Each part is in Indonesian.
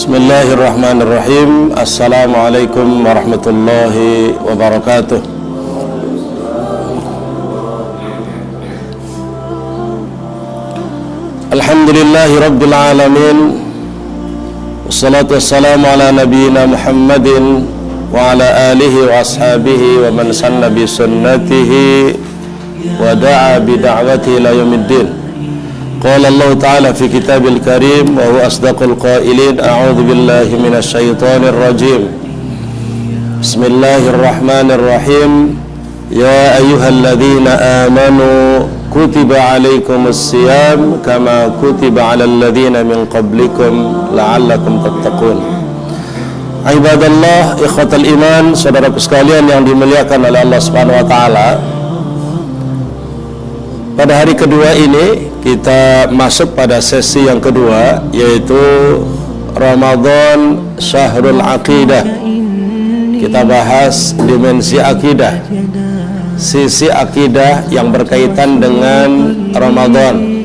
Bismillahirrahmanirrahim. Assalamualaikum warahmatullahi wabarakatuh. Alhamdulillahi rabbil alamin. Wassalatu wassalamu ala nabiyyina Muhammadin wa ala alihi wa ashabihi wa man sanna bi sunnatihi wa da'a bi da'watihi ila yaumiddin. Qala Allah Ta'ala fi kitabil karim wa huwa asdaqul qailin. A'udzu billahi minasy syaithanir rajim. Bismillahirrahmanirrahim. Ya ayyuhalladzina amanu kutiba alaikumus siyam kama kutiba alal ladzina min qablikum la'allakum tattaqun. Ibadallah, ikhwatal iman, saudaraku sekalian yang dimuliakan oleh Allah Subhanahu wa taala. Pada hari kedua ini kita masuk pada sesi yang kedua, yaitu Ramadan Syahrul Aqidah. Kita bahas dimensi akidah, sisi akidah yang berkaitan dengan Ramadan.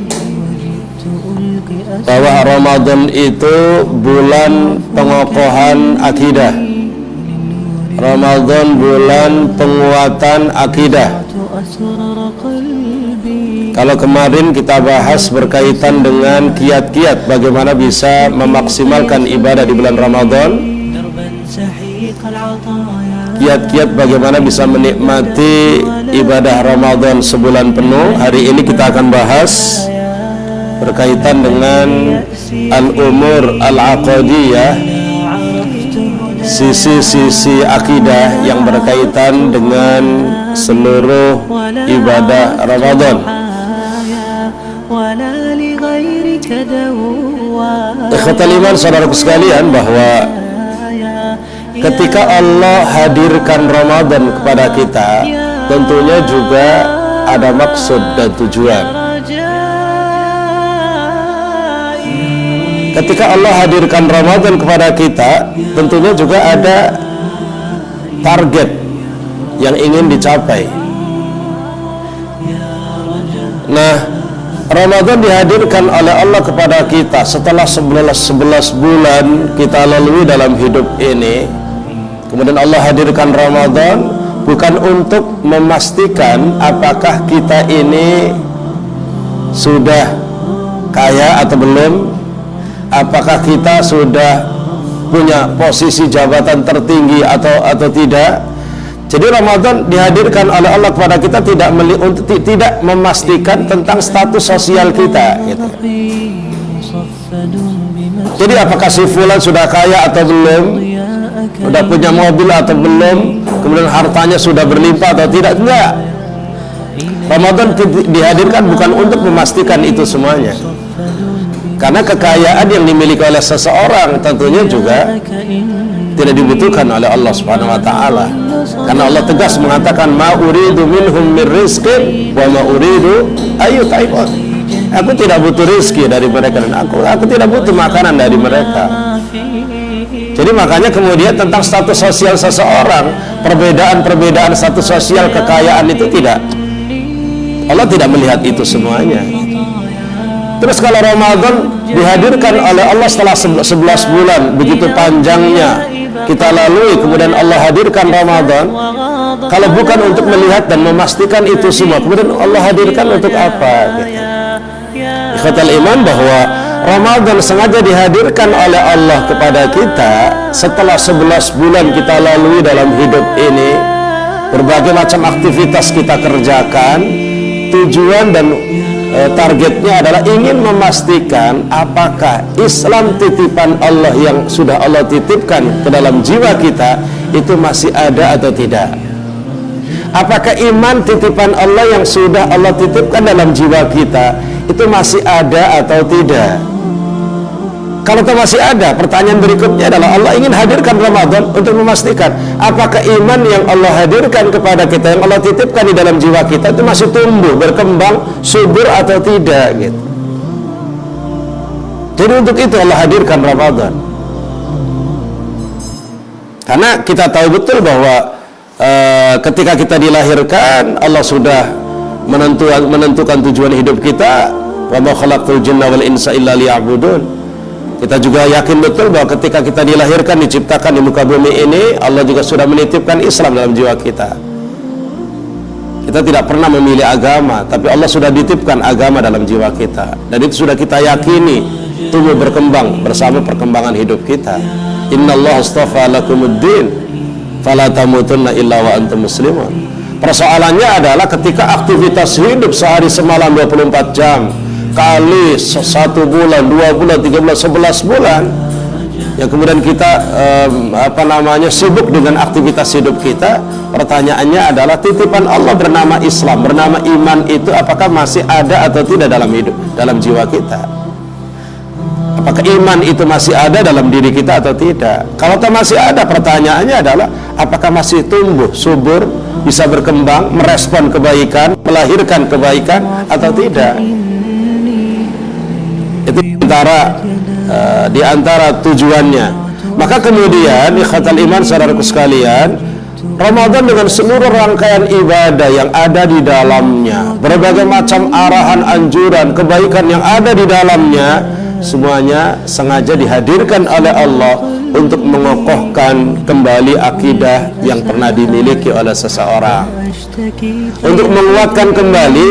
Bahwa Ramadan itu bulan pengokohan akidah, Ramadan bulan penguatan akidah. Kalau kemarin kita bahas berkaitan dengan kiat-kiat bagaimana bisa memaksimalkan ibadah di bulan Ramadan, kiat-kiat bagaimana bisa menikmati ibadah Ramadan sebulan penuh. Hari ini kita akan bahas berkaitan dengan al-umur al-aqadiyah, sisi-sisi akidah yang berkaitan dengan seluruh ibadah Ramadan. Ikhwatal iman, saudaraku sekalian, bahwa ketika Allah hadirkan Ramadan kepada kita, tentunya juga ada maksud dan tujuan. Ketika Allah hadirkan Ramadan kepada kita, tentunya juga ada target yang ingin dicapai. Nah, Ramadan dihadirkan oleh Allah kepada kita setelah 11 bulan kita lalui dalam hidup ini. Kemudian Allah hadirkan Ramadan bukan untuk memastikan apakah kita ini sudah kaya atau belum, apakah kita sudah punya posisi jabatan tertinggi atau tidak. Jadi Ramadan dihadirkan oleh Allah kepada kita tidak memastikan tentang status sosial kita, gitu. Jadi apakah si fulan sudah kaya atau belum, sudah punya mobil atau belum, kemudian hartanya sudah berlimpah atau tidak? Enggak. Ramadan dihadirkan bukan untuk memastikan itu semuanya. Karena kekayaan yang dimiliki oleh seseorang tentunya juga tidak dibutuhkan oleh Allah Subhanahu wa taala. Karena Allah tegas mengatakan, ma uridu minhum min rizqin wa ma uridu ayyutaimun. Aku tidak butuh rezeki dari mereka dan aku tidak butuh makanan dari mereka. Jadi makanya kemudian tentang status sosial seseorang, perbedaan status sosial kekayaan itu tidak, Allah tidak melihat itu semuanya. Terus kalau Ramadan dihadirkan oleh Allah setelah 11 bulan, begitu panjangnya kita lalui, kemudian Allah hadirkan Ramadan, kalau bukan untuk melihat dan memastikan itu semua, kemudian Allah hadirkan untuk apa? Gitu. Ikhwatal iman, bahwa Ramadan sengaja dihadirkan oleh Allah kepada kita setelah 11 bulan kita lalui dalam hidup ini, berbagai macam aktivitas kita kerjakan, tujuan dan targetnya adalah ingin memastikan apakah Islam titipan Allah yang sudah Allah titipkan ke dalam jiwa kita itu masih ada atau tidak. Apakah iman titipan Allah yang sudah Allah titipkan dalam jiwa kita itu masih ada atau tidak. Kalau itu masih ada, pertanyaan berikutnya adalah Allah ingin hadirkan Ramadan untuk memastikan apakah iman yang Allah hadirkan kepada kita, yang Allah titipkan di dalam jiwa kita itu masih tumbuh, berkembang, subur atau tidak, gitu. Jadi untuk itu Allah hadirkan Ramadan. Karena kita tahu betul bahwa ketika kita dilahirkan, Allah sudah menentukan tujuan hidup kita. Wa ma khalaqtul jinna wal insa illa liya'budun. Kita juga yakin betul bahwa ketika kita dilahirkan, diciptakan di muka bumi ini, Allah juga sudah menitipkan Islam dalam jiwa kita. Kita tidak pernah memilih agama, tapi Allah sudah dititipkan agama dalam jiwa kita, dan itu sudah kita yakini tumbuh berkembang bersama perkembangan hidup kita. Innallaha astafa lakumuddin fala tamutunna illa wa antum muslimun. Persoalannya adalah ketika aktivitas hidup sehari semalam 24 jam kali 1 bulan, 2 bulan, 3 bulan, 11 bulan, yang kemudian kita sibuk dengan aktivitas hidup kita. Pertanyaannya adalah titipan Allah bernama Islam, bernama iman itu apakah masih ada atau tidak dalam hidup, dalam jiwa kita? Apakah iman itu masih ada dalam diri kita atau tidak? Kalau masih ada, pertanyaannya adalah apakah masih tumbuh, subur, bisa berkembang, merespon kebaikan, melahirkan kebaikan atau tidak? Itu di antara tujuannya. Maka kemudian ikhwatal iman, saudaraku sekalian, Ramadan dengan seluruh rangkaian ibadah yang ada di dalamnya, berbagai macam arahan, anjuran, kebaikan yang ada di dalamnya, semuanya sengaja dihadirkan oleh Allah untuk mengokohkan kembali akidah yang pernah dimiliki oleh seseorang, untuk menguatkan kembali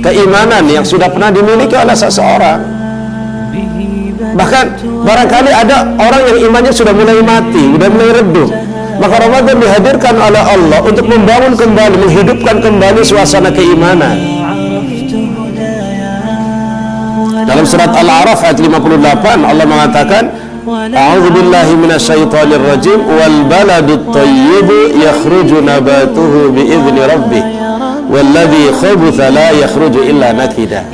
keimanan yang sudah pernah dimiliki oleh seseorang. Bahkan barangkali ada orang yang imannya sudah mulai mati, sudah mulai redup, maka Ramadan dihadirkan oleh Allah untuk membangun kembali, menghidupkan kembali suasana keimanan. Dalam surat Al-A'raf ayat 58 Allah mengatakan, A'udzubillahi minasyaitonir rajim, wal baladut thayyibu yakhruju nabatuhu bi'izni rabbih walladzi khabutha la yakhruju illa nakida.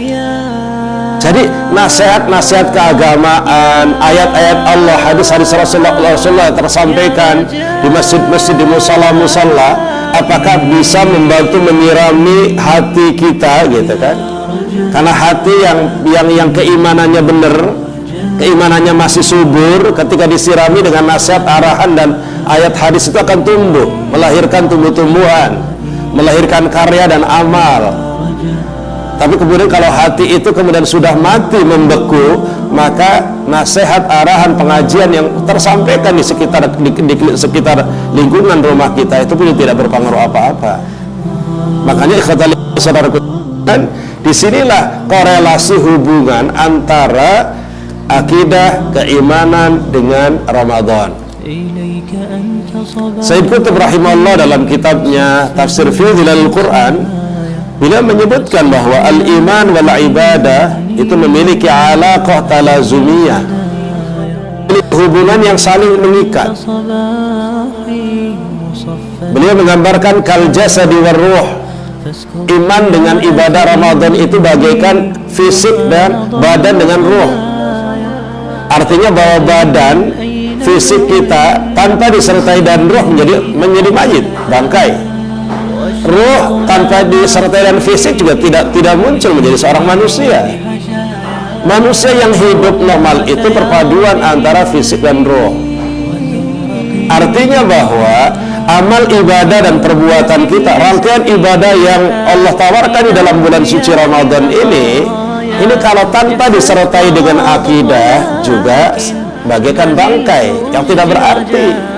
Jadi nasihat-nasihat keagamaan, ayat-ayat Allah, hadis-hadis Rasulullah tersampaikan di masjid-masjid, di musalla-musalla, apakah bisa membantu menyirami hati kita, gitu kan? Karena hati yang keimanannya benar, keimanannya masih subur, ketika disirami dengan nasihat, arahan dan ayat hadis itu akan tumbuh, melahirkan tumbuh-tumbuhan, melahirkan karya dan amal. Tapi kemudian kalau hati itu kemudian sudah mati, membeku, maka nasihat, arahan, pengajian yang tersampaikan di sekitar lingkungan rumah kita itu pun tidak berpengaruh apa-apa. Makanya ikhwatal saudaraku, dan disinilah korelasi hubungan antara akidah, keimanan dengan Ramadan. Sayyid Qutb rahimahullah dalam kitabnya Tafsir fi Dhilalil Quran, beliau menyebutkan bahwa al-iman wal ibadah itu memiliki alaqah talazumiyah, hubungan yang saling mengikat. Beliau menggambarkan kal jasadi war ruh, iman dengan ibadah Ramadan itu bagaikan fisik dan badan dengan ruh. Artinya bahwa badan fisik kita tanpa disertai dan ruh menjadi mayit, bangkai. Ruh tanpa disertai dan fisik juga tidak muncul menjadi seorang manusia. Manusia yang hidup normal itu perpaduan antara fisik dan ruh. Artinya bahwa amal ibadah dan perbuatan kita, rangkaian ibadah yang Allah tawarkan di dalam bulan suci Ramadan ini kalau tanpa disertai dengan akidah juga bagaikan bangkai yang tidak berarti.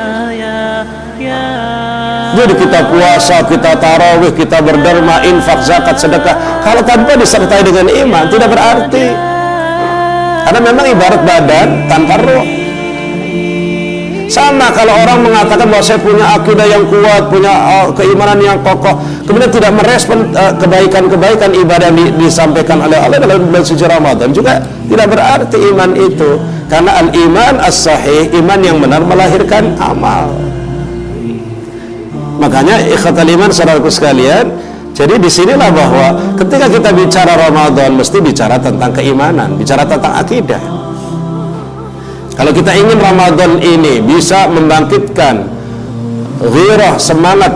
Jadi kita puasa, kita tarawih, kita berderma, infak, zakat, sedekah, kalau tanpa disertai dengan iman tidak berarti. Karena memang ibarat badan tanpa ruh. Sama kalau orang mengatakan bahwa saya punya akidah yang kuat, punya keimanan yang kokoh, kemudian tidak merespon kebaikan-kebaikan ibadah yang disampaikan oleh Allah dalam bulan suci Ramadan, juga tidak berarti iman itu. Karena al-iman as-sahih, iman yang benar melahirkan amal. Makanya ikhwatal iman, saudaraku sekalian, jadi disinilah bahwa ketika kita bicara Ramadan mesti bicara tentang keimanan, bicara tentang akidah. Kalau kita ingin Ramadan ini bisa membangkitkan ghirah, semangat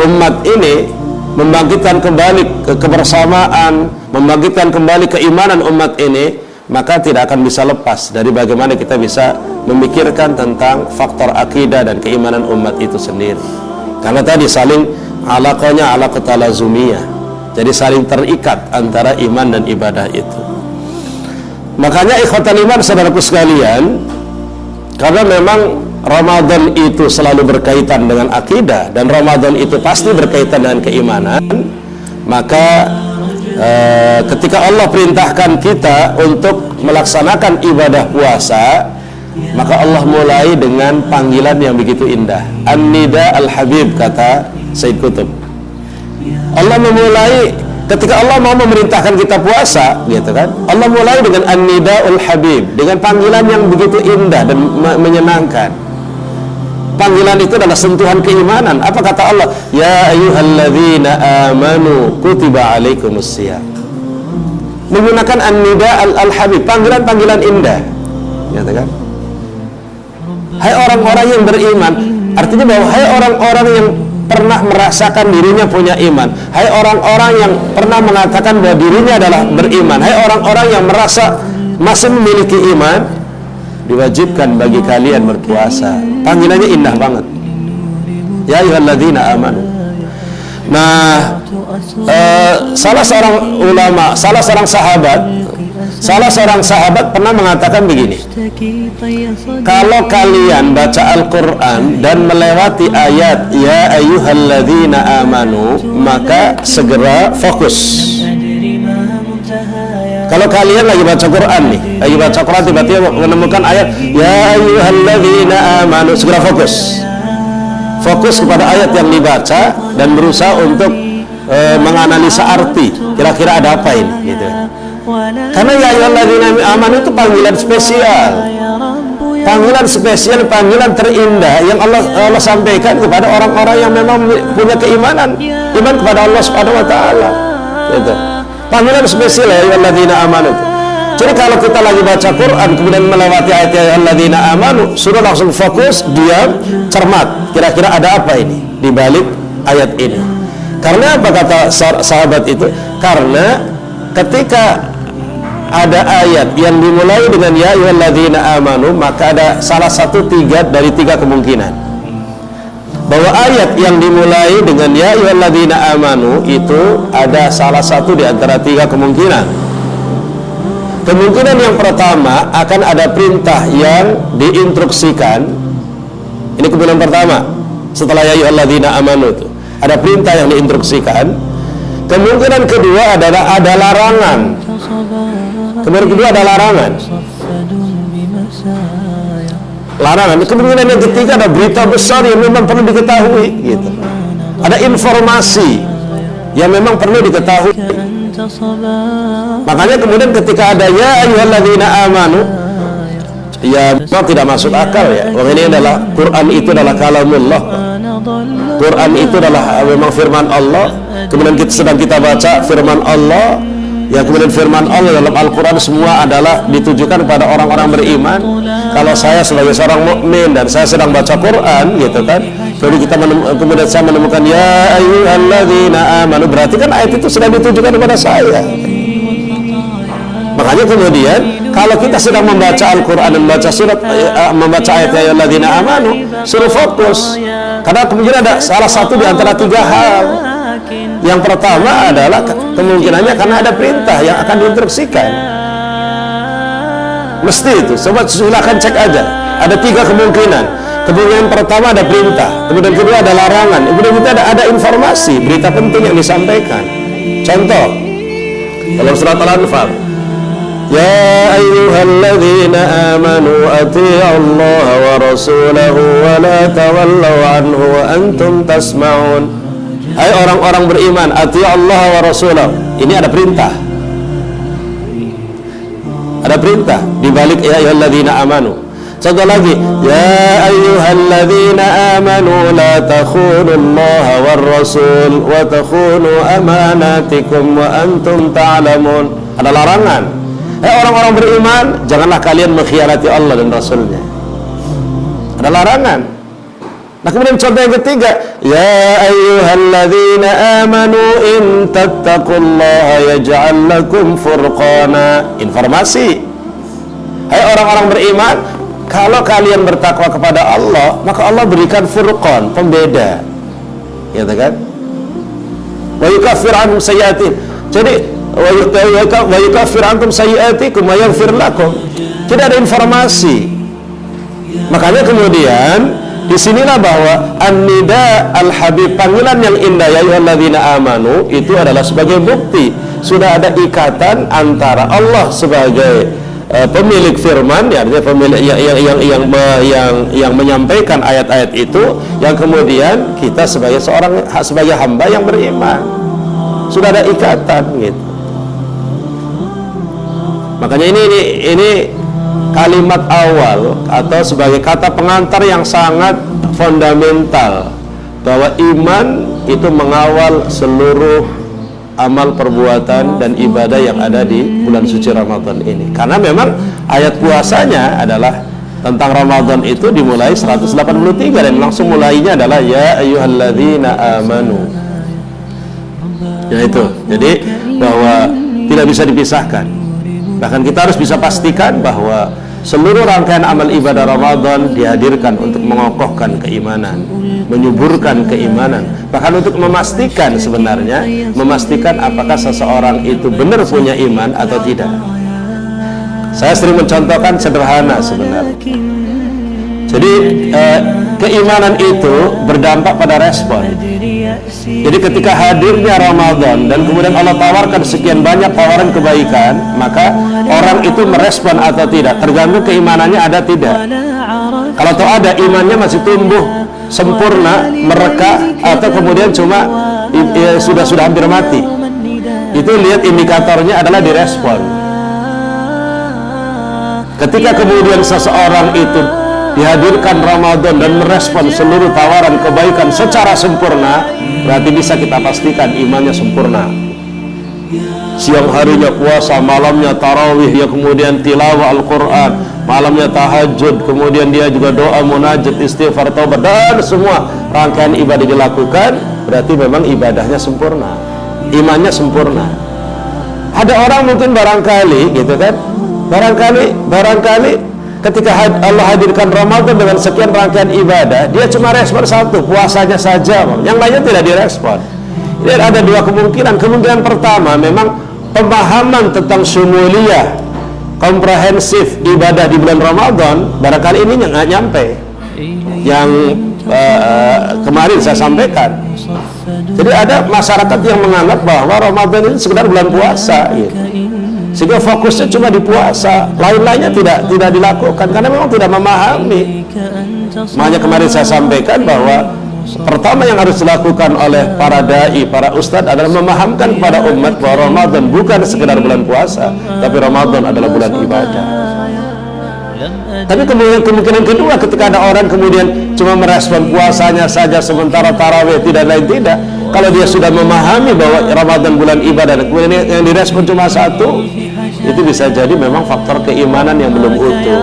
umat ini, membangkitkan kembali kebersamaan, membangkitkan kembali keimanan umat ini, maka tidak akan bisa lepas dari bagaimana kita bisa memikirkan tentang faktor akidah dan keimanan umat itu sendiri. Karena tadi saling alaqahnya alaqah talazumiyah, jadi saling terikat antara iman dan ibadah itu. Makanya ikhwatal iman saudaraku sekalian, karena memang Ramadan itu selalu berkaitan dengan akidah dan Ramadan itu pasti berkaitan dengan keimanan, maka ketika Allah perintahkan kita untuk melaksanakan ibadah puasa, maka Allah mulai dengan panggilan yang begitu indah, An-Nida Al-Habib, kata Said Qutb. Allah memulai, ketika Allah mau memerintahkan kita puasa, gitu kan, Allah mulai dengan An-Nida Al-Habib, dengan panggilan yang begitu indah dan menyenangkan. Panggilan itu adalah sentuhan keimanan. Apa kata Allah? Ya ayyuhalladzina amanu kutiba alaikumusiyam. Menggunakan An-Nida Al-Habib, panggilan-panggilan indah, gitu kan. Hai orang-orang yang beriman, artinya bahwa hai orang-orang yang pernah merasakan dirinya punya iman, hai orang-orang yang pernah mengatakan bahwa dirinya adalah beriman, hai orang-orang yang merasa masih memiliki iman, diwajibkan bagi kalian berpuasa. Panggilannya indah banget. Ya ayyuhalladzina amanu. Nah, salah seorang ulama, salah seorang sahabat pernah mengatakan begini: kalau kalian baca Al-Quran dan melewati ayat ya ayyuhalladzina amanu, maka segera fokus. Kalau kalian lagi baca Quran nih, lagi baca Quran, tiba-tiba menemukan ayat ya ayyuhalladzina amanu, segera fokus. Fokus kepada ayat yang dibaca dan berusaha untuk menganalisa arti, kira-kira ada apa ini, gitu. Karena ya ayyuhalladzina amanu itu panggilan spesial, panggilan terindah yang Allah sampaikan kepada orang-orang yang memang punya keimanan, iman kepada Allah Subhanahu wa taala. Gitu. Panggilan spesial ya ayyuhalladzina amanu. Jadi kalau kita lagi baca Quran kemudian melewati ayat ya ayyuhalladzina amanu, sudah langsung fokus, diam, cermat, kira-kira ada apa ini di balik ayat ini. Karena apa kata sahabat itu? Karena ketika ada ayat yang dimulai dengan ya ayyuhalladzina amanu, maka ada salah satu dari tiga kemungkinan. Bahwa ayat yang dimulai dengan ya ayyuhalladzina amanu itu ada salah satu di antara tiga kemungkinan. Kemungkinan yang pertama, akan ada perintah yang diinstruksikan. Ini kemungkinan pertama. Setelah ya ayyuhalladzina amanu itu ada perintah yang diinstruksikan. Kemungkinan kedua adalah ada larangan. Kemungkinan kedua ada larangan. Kemungkinan yang ketiga ada berita besar yang memang perlu diketahui, gitu. Ada informasi yang memang perlu diketahui. Makanya kemudian ketika ada ya ayyuhalladzina amanu, ya memang tidak masuk akal ya. Wah, ini adalah Quran, itu adalah kalamullah. Quran itu adalah memang firman Allah. Kemudian sedang kita baca firman Allah. Ya, kemudian firman Allah dalam Al-Quran semua adalah ditujukan kepada orang-orang beriman. Kalau saya sebagai seorang mukmin dan saya sedang baca Quran, gitu kan, kemudian saya menemukan ya ayyuhalladzina amanu, berarti kan ayat itu sudah ditujukan kepada saya. Makanya kemudian kalau kita sedang membaca Al-Quran dan membaca ayat ya ayyuhalladzina amanu, suruh fokus. Karena kemudian ada salah satu di antara tiga hal. Yang pertama adalah kemungkinannya karena ada perintah yang akan diinstruksikan. Mesti itu, sobat, silakan cek aja. Ada tiga kemungkinan. Kemungkinan pertama ada perintah, kemudian kedua ada larangan, kemudian kita ada informasi, berita penting yang disampaikan. Contoh dalam surat Al-Anfal, ya ayyuhalladzina amanu atii'ullaha wa rasulahu wa la tawallaw anhu wa antum tasma'un. Hai orang-orang beriman, atii'ullaha wa rasulahu. Ini ada perintah. Ada perintah di balik ya ayyuhalladzina amanu. Contoh lagi, ya ayyuhalladzina amanu la takhunullaha war rasul wa takhunu amanatikum wa antum ta'lamun. Ada larangan. Orang-orang beriman, janganlah kalian mengkhianati Allah dan Rasulnya. Ada larangan. Nah, kemudian contoh yang ketiga, ya ayyuhalladzina amanu in tattaqullaha yaj'al lakum furqana. Informasi. Hai orang-orang beriman, kalau kalian bertakwa kepada Allah, maka Allah berikan furqan, pembeda. Ya kan? Wa yukaffir anhum sayyi'atihim. Jadi wa yukaffir ankum sayyi'atikum wa yaghfir lakum. Tidak ada informasi. Makanya kemudian disinilah bahwa an-nida al-habib, panggilan yang indah ya ayyuhalladzina amanu, itu adalah sebagai bukti sudah ada ikatan antara Allah sebagai pemilik firman, ya, pemilik yang menyampaikan ayat-ayat itu, yang kemudian kita sebagai hamba yang beriman sudah ada ikatan gitu. Makanya ini kalimat awal atau sebagai kata pengantar yang sangat fundamental, bahwa iman itu mengawal seluruh amal perbuatan dan ibadah yang ada di bulan suci Ramadan ini. Karena memang ayat puasanya adalah tentang Ramadan itu dimulai 183, dan langsung mulainya adalah ya ayyuhalladzina amanu. Ya itu. Jadi bahwa tidak bisa dipisahkan. Bahkan kita harus bisa pastikan bahwa seluruh rangkaian amal ibadah Ramadan dihadirkan untuk mengokohkan keimanan, menyuburkan keimanan, bahkan untuk memastikan sebenarnya, memastikan apakah seseorang itu benar punya iman atau tidak. Saya sering mencontohkan sederhana sebenarnya. Jadi keimanan itu berdampak pada respon. Jadi ketika hadirnya Ramadan dan kemudian Allah tawarkan sekian banyak tawaran kebaikan, maka orang itu merespon atau tidak, tergantung keimanannya ada tidak. Kalau tahu ada, imannya masih tumbuh sempurna, mereka, atau kemudian cuma sudah hampir mati, itu lihat indikatornya adalah direspon. Ketika kemudian seseorang itu dihadirkan Ramadan dan merespon seluruh tawaran kebaikan secara sempurna, berarti bisa kita pastikan imannya sempurna. Siang harinya puasa, malamnya tarawih, dia kemudian tilawah Al-Quran, malamnya tahajud, kemudian dia juga doa, munajat, istighfar, taubat, dan semua rangkaian ibadah dilakukan, berarti memang ibadahnya sempurna, imannya sempurna. Ada orang mungkin barangkali gitu kan, barangkali ketika Allah hadirkan Ramadan dengan sekian rangkaian ibadah, dia cuma respon satu, puasanya saja, yang lainnya tidak direspon. Ini ada dua kemungkinan. Kemungkinan pertama, memang pemahaman tentang syumuliyah, komprehensif ibadah di bulan Ramadan, barangkali ini nggak nyampe. Yang kemarin saya sampaikan. Jadi ada masyarakat yang menganggap bahwa Ramadan ini sekedar bulan puasa, gitu. Sehingga fokusnya cuma di puasa, lain-lainnya tidak dilakukan karena memang tidak memahami. Makanya kemarin saya sampaikan bahwa pertama yang harus dilakukan oleh para dai, para ustadz adalah memahamkan kepada umat bahwa Ramadan bukan sekedar bulan puasa, tapi Ramadan adalah bulan ibadah. Tapi kemungkinan kedua, ketika ada orang kemudian cuma merespon puasanya saja sementara tarawih tidak lain tidak, kalau dia sudah memahami bahwa Ramadan bulan ibadah dan kemudian yang direspon cuma satu, itu bisa jadi memang faktor keimanan yang belum utuh.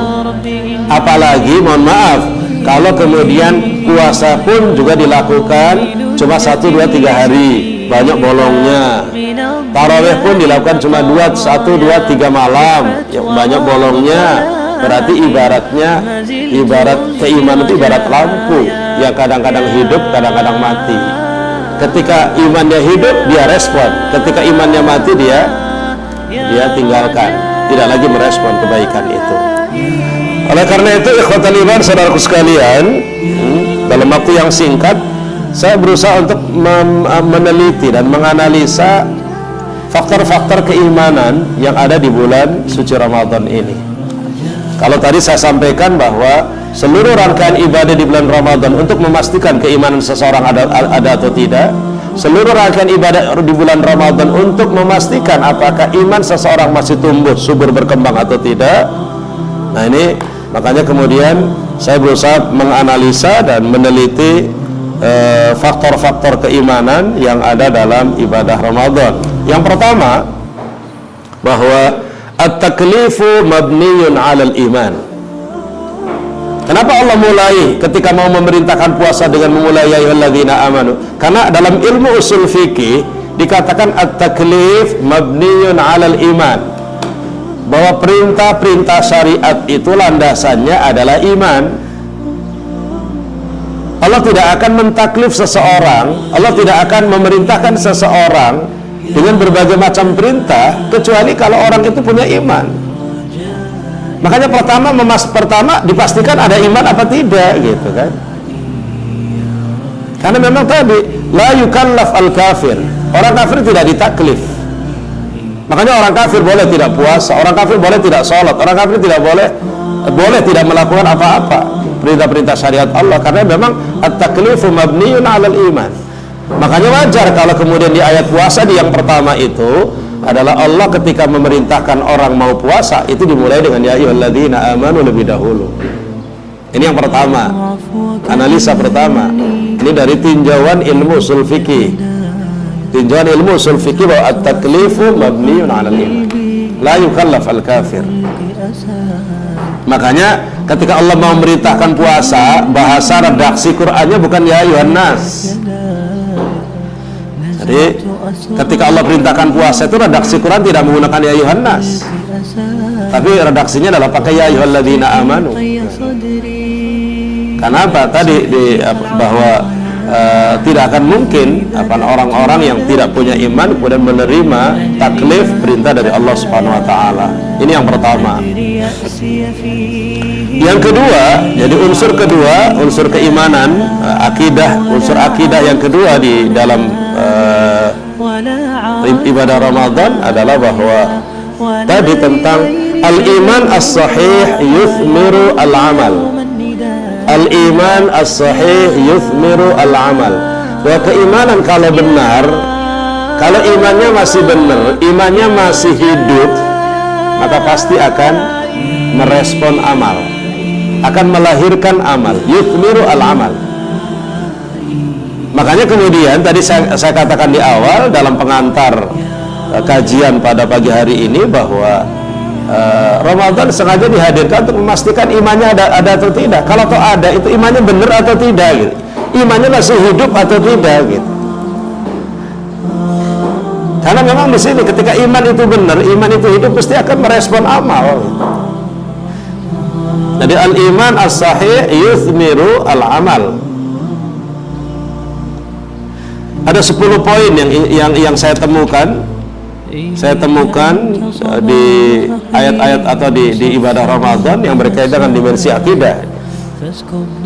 Apalagi mohon maaf, kalau kemudian puasa pun juga dilakukan cuma 1, 2, 3 hari, banyak bolongnya. Tarawih pun dilakukan cuma 1, 2, 3 malam, banyak bolongnya. Berarti ibarat keimanan itu ibarat lampu yang kadang-kadang hidup, kadang-kadang mati. Ketika imannya hidup, dia respon. Ketika imannya mati, dia tinggalkan, tidak lagi merespon kebaikan itu. Oleh karena itu, ikhwatal iman, saudaraku sekalian, dalam waktu yang singkat saya berusaha untuk meneliti dan menganalisa faktor-faktor keimanan yang ada di bulan suci Ramadan ini. Kalau tadi saya sampaikan bahwa seluruh rangkaian ibadah di bulan Ramadan untuk memastikan keimanan seseorang ada atau tidak, seluruh rangkaian ibadah di bulan Ramadan untuk memastikan apakah iman seseorang masih tumbuh, subur, berkembang atau tidak. Nah ini makanya kemudian saya berusaha menganalisa dan meneliti faktor-faktor keimanan yang ada dalam ibadah Ramadan. Yang pertama, bahwa at-taklifu mabniyun 'alal iman. Kenapa Allah mulai ketika mau memerintahkan puasa dengan memulai ya ayyuhalladzina amanu? Karena dalam ilmu usul fikih dikatakan at-taklif mabniyun 'alal iman, bahwa perintah-perintah syariat itu landasannya adalah iman. Allah tidak akan mentaklif seseorang, Allah tidak akan memerintahkan seseorang dengan berbagai macam perintah kecuali kalau orang itu punya iman. Makanya pertama dipastikan ada iman apa tidak gitu kan. Karena memang tadi la yukallaf al-kafir. Orang kafir tidak ditaklif. Makanya orang kafir boleh tidak puasa, orang kafir boleh tidak sholat, orang kafir tidak boleh tidak melakukan apa-apa perintah-perintah syariat Allah, karena memang at-taklifu mabniun 'alal iman. Makanya wajar kalau kemudian di ayat puasa di yang pertama itu adalah Allah ketika memerintahkan orang mau puasa itu dimulai dengan ya ayyuhalladzina amanu lebih dahulu. Ini yang pertama, analisa pertama. Ini dari tinjauan ilmu ushul fikih. Tinjauan ilmu ushul fikih bahwa at-taklifu mabniun 'alal iman. La yukallaf al-kafir. Makanya ketika Allah mau memerintahkan puasa, bahasa redaksi Qur'annya bukan ya ayyuhan nas. Jadi ketika Allah perintahkan puasa itu redaksi Quran tidak menggunakan ya ayyuhan nas, tapi redaksinya adalah pakai ya ayyuhalladzina amanu. Kenapa? Tadi bahwa tidak akan mungkin orang-orang yang tidak punya iman kemudian menerima taklif perintah dari Allah Subhanahu wa taala. Ini yang pertama. Yang kedua, jadi unsur kedua, unsur keimanan, unsur akidah yang kedua di dalam ibadah Ramadan adalah bahwa tadi tentang al-iman as-sahih yuthmiru al-amal. Al-iman as-sahih yuthmiru al-amal. Bahwa keimanan kalau benar, kalau imannya masih benar, imannya masih hidup, maka pasti akan merespon amal, akan melahirkan amal. Yuthmiru al-amal. Makanya kemudian tadi saya katakan di awal dalam pengantar kajian pada pagi hari ini bahwa Ramadan sengaja dihadirkan untuk memastikan imannya ada atau tidak. Kalau toh ada, itu imannya benar atau tidak gitu. Imannya masih hidup atau tidak gitu. Karena memang di sini ketika iman itu benar, iman itu hidup, pasti akan merespon amal gitu. Jadi al-iman as-sahih yuthmiru al-amal. Ada 10 poin yang saya temukan di ayat-ayat atau di ibadah Ramadan yang berkaitan dengan dimensi akidah.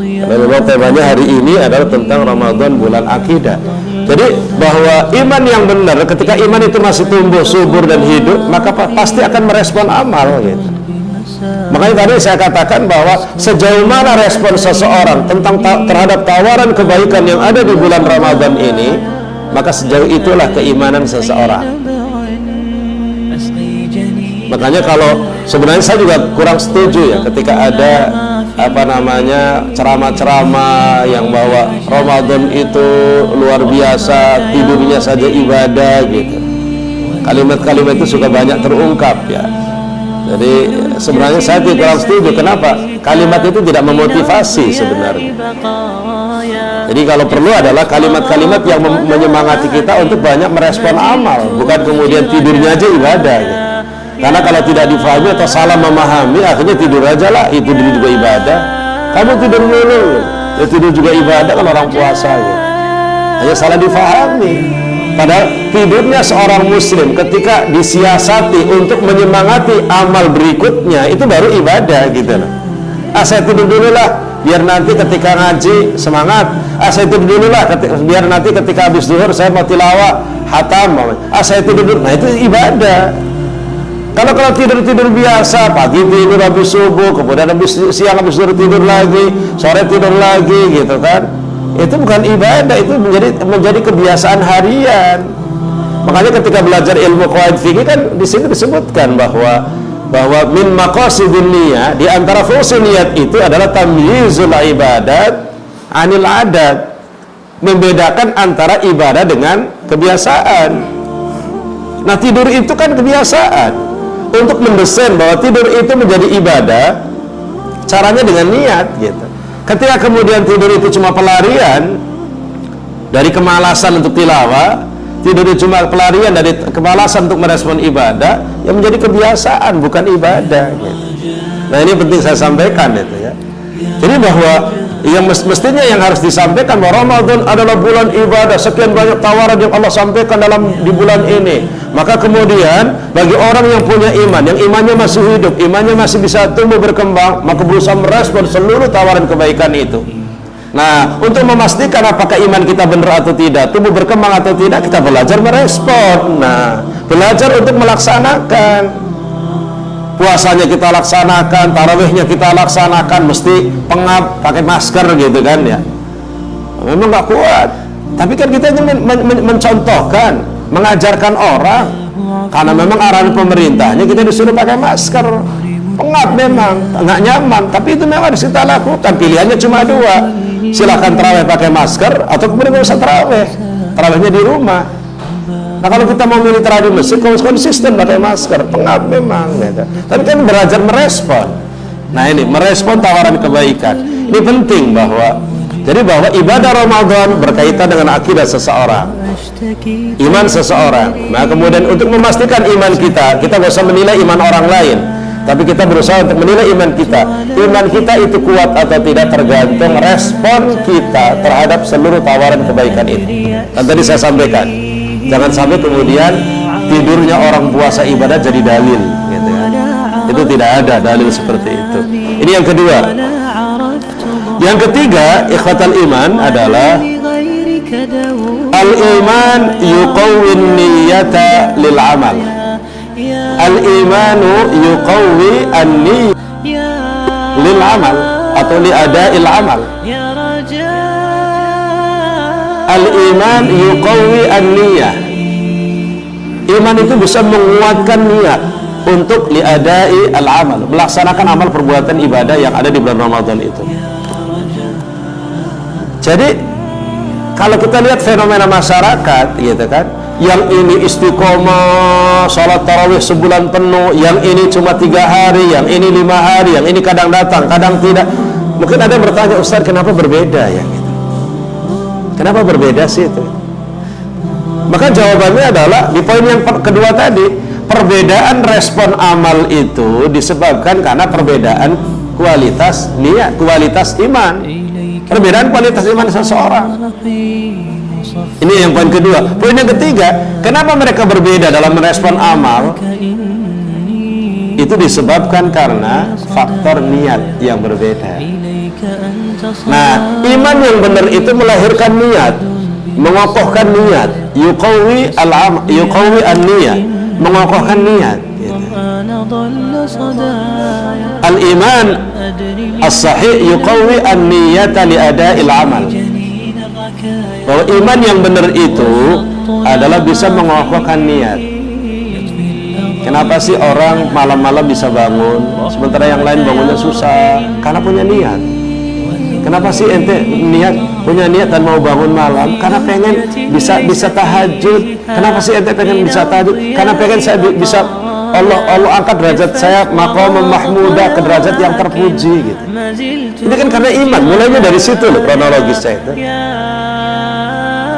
Dan memang temanya hari ini adalah tentang Ramadan, bulan akidah. Jadi bahwa iman yang benar, ketika iman itu masih tumbuh subur dan hidup, maka pasti akan merespon amal gitu. Makanya tadi saya katakan bahwa sejauh mana respon seseorang terhadap tawaran kebaikan yang ada di bulan Ramadan ini, maka sejauh itulah keimanan seseorang. Makanya kalau sebenarnya saya juga kurang setuju ya ketika ada ceramah-ceramah yang bahwa Ramadan itu luar biasa, tidurnya saja ibadah gitu. Kalimat-kalimat itu suka banyak terungkap ya. Jadi sebenarnya saya kurang setuju. Kenapa? Kalimat itu tidak memotivasi sebenarnya. Jadi kalau perlu adalah kalimat-kalimat yang menyemangati kita untuk banyak merespon amal, bukan kemudian tidurnya aja ibadah gitu. Karena kalau tidak difahami atau salah memahami, akhirnya tidur aja lah, itu juga ibadah. Kamu tidur dulu, ya tidur juga ibadah kan orang puasa gitu. Hanya salah difahami. Padahal tidurnya seorang muslim ketika disiasati untuk menyemangati amal berikutnya, itu baru ibadah gitu loh. Saya tidur dulu lah, biar nanti ketika ngaji semangat. Saya tidur dulu lah, biar nanti ketika habis zuhur saya mau tilawah hatam. Saya tidur dulu, nah itu ibadah. Kalau tidur biasa, pagi tidur habis subuh, kemudian habis siang habis zuhur tidur lagi, sore tidur lagi gitu kan, itu bukan ibadah, itu menjadi kebiasaan harian. Makanya ketika belajar ilmu qawaid fikih kan di sini disebutkan bahwa min maqasidin niyah, di antara fungsi niat itu adalah tamyizul ibadat anil adat, membedakan antara ibadah dengan kebiasaan. Nah tidur itu kan kebiasaan. Untuk mendesain bahwa tidur itu menjadi ibadah, caranya dengan niat gitu. Ketika kemudian tidur itu cuma pelarian dari kemalasan untuk tilawah, tidur itu cuma pelarian dari kemalasan untuk merespon ibadah, yang menjadi kebiasaan bukan ibadah gitu. Nah ini penting saya sampaikan itu ya. Jadi bahwa Yang mestinya yang harus disampaikan bahwa Ramadan adalah bulan ibadah, sekian banyak tawaran yang Allah sampaikan di bulan ini. Maka kemudian bagi orang yang punya iman, yang imannya masih hidup, imannya masih bisa tumbuh berkembang, maka berusaha merespon seluruh tawaran kebaikan itu. Nah, untuk memastikan apakah iman kita benar atau tidak, tumbuh berkembang atau tidak, kita belajar merespon. Nah, belajar untuk melaksanakan. Puasanya kita laksanakan, tarawihnya kita laksanakan, mesti pengap, pakai masker gitu kan ya. Memang nggak kuat, tapi kan kita ingin mencontohkan, mengajarkan orang, karena memang arahan pemerintahnya kita disuruh pakai masker. Pengap memang, nggak nyaman, tapi itu memang harus kita lakukan. Pilihannya cuma dua, silahkan tarawih pakai masker, atau kemudian nggak usah tarawih, tarawihnya di rumah. Nah, kalau kita mau milih tarawih di masjid, konsisten pakai masker, pengap memang gitu. Tapi kan belajar merespon. Nah, ini merespon tawaran kebaikan. Ini penting bahwa ibadah Ramadan berkaitan dengan akidah seseorang, iman seseorang. Nah, kemudian untuk memastikan iman kita nggak usah menilai iman orang lain, tapi kita berusaha untuk menilai iman kita. Iman kita itu kuat atau tidak tergantung respon kita terhadap seluruh tawaran kebaikan itu. Dan tadi saya sampaikan, jangan sampai kemudian tidurnya orang puasa ibadah jadi dalil, gitu kan? Itu tidak ada dalil seperti itu. Ini yang kedua. Yang ketiga, ikhwatal iman adalah al-iman yuqawwin niyyata lil amal. Al-imanu yuqawwi an-niyyah lil amal atau li ada'il amal. Al-iman yuqawwi an-niyyah. Iman itu bisa menguatkan niat untuk li'adai al-amal, melaksanakan amal perbuatan ibadah yang ada di bulan Ramadan itu. Jadi kalau kita lihat fenomena masyarakat gitu kan, yang ini istiqomah salat tarawih sebulan penuh, yang ini cuma 3 hari, yang ini 5 hari, yang ini kadang datang, kadang tidak. Mungkin ada yang bertanya, Ustaz, kenapa berbeda ya gitu? Kenapa berbeda sih itu? Maka jawabannya adalah di poin yang kedua tadi, perbedaan respon amal itu disebabkan karena perbedaan kualitas niat, kualitas iman, perbedaan kualitas iman seseorang. Ini yang poin kedua. Poin yang ketiga, kenapa mereka berbeda dalam merespon amal? Itu disebabkan karena faktor niat yang berbeda. Nah, iman yang benar itu melahirkan niat, mengokohkan niat, yuqawwi al-amal, yuqawwi an-niyah, mengokohkan niat gitu. Al-iman as-sahih yuqawwi an-niyata li ada'il amal. Bahwa iman yang benar itu adalah bisa mengokohkan niat. Kenapa sih orang malam-malam bisa bangun sementara yang lain bangunnya susah? Karena punya niat. Kenapa sih ente punya niat dan mau bangun malam? Karena pengen bisa tahajud. Kenapa sih ente pengen bisa tahajud? Karena pengen saya bisa Allah angkat derajat saya maqam mahmudah ke derajat yang terpuji gitu. Ini kan karena iman. Mulainya dari situ loh kronologisnya itu.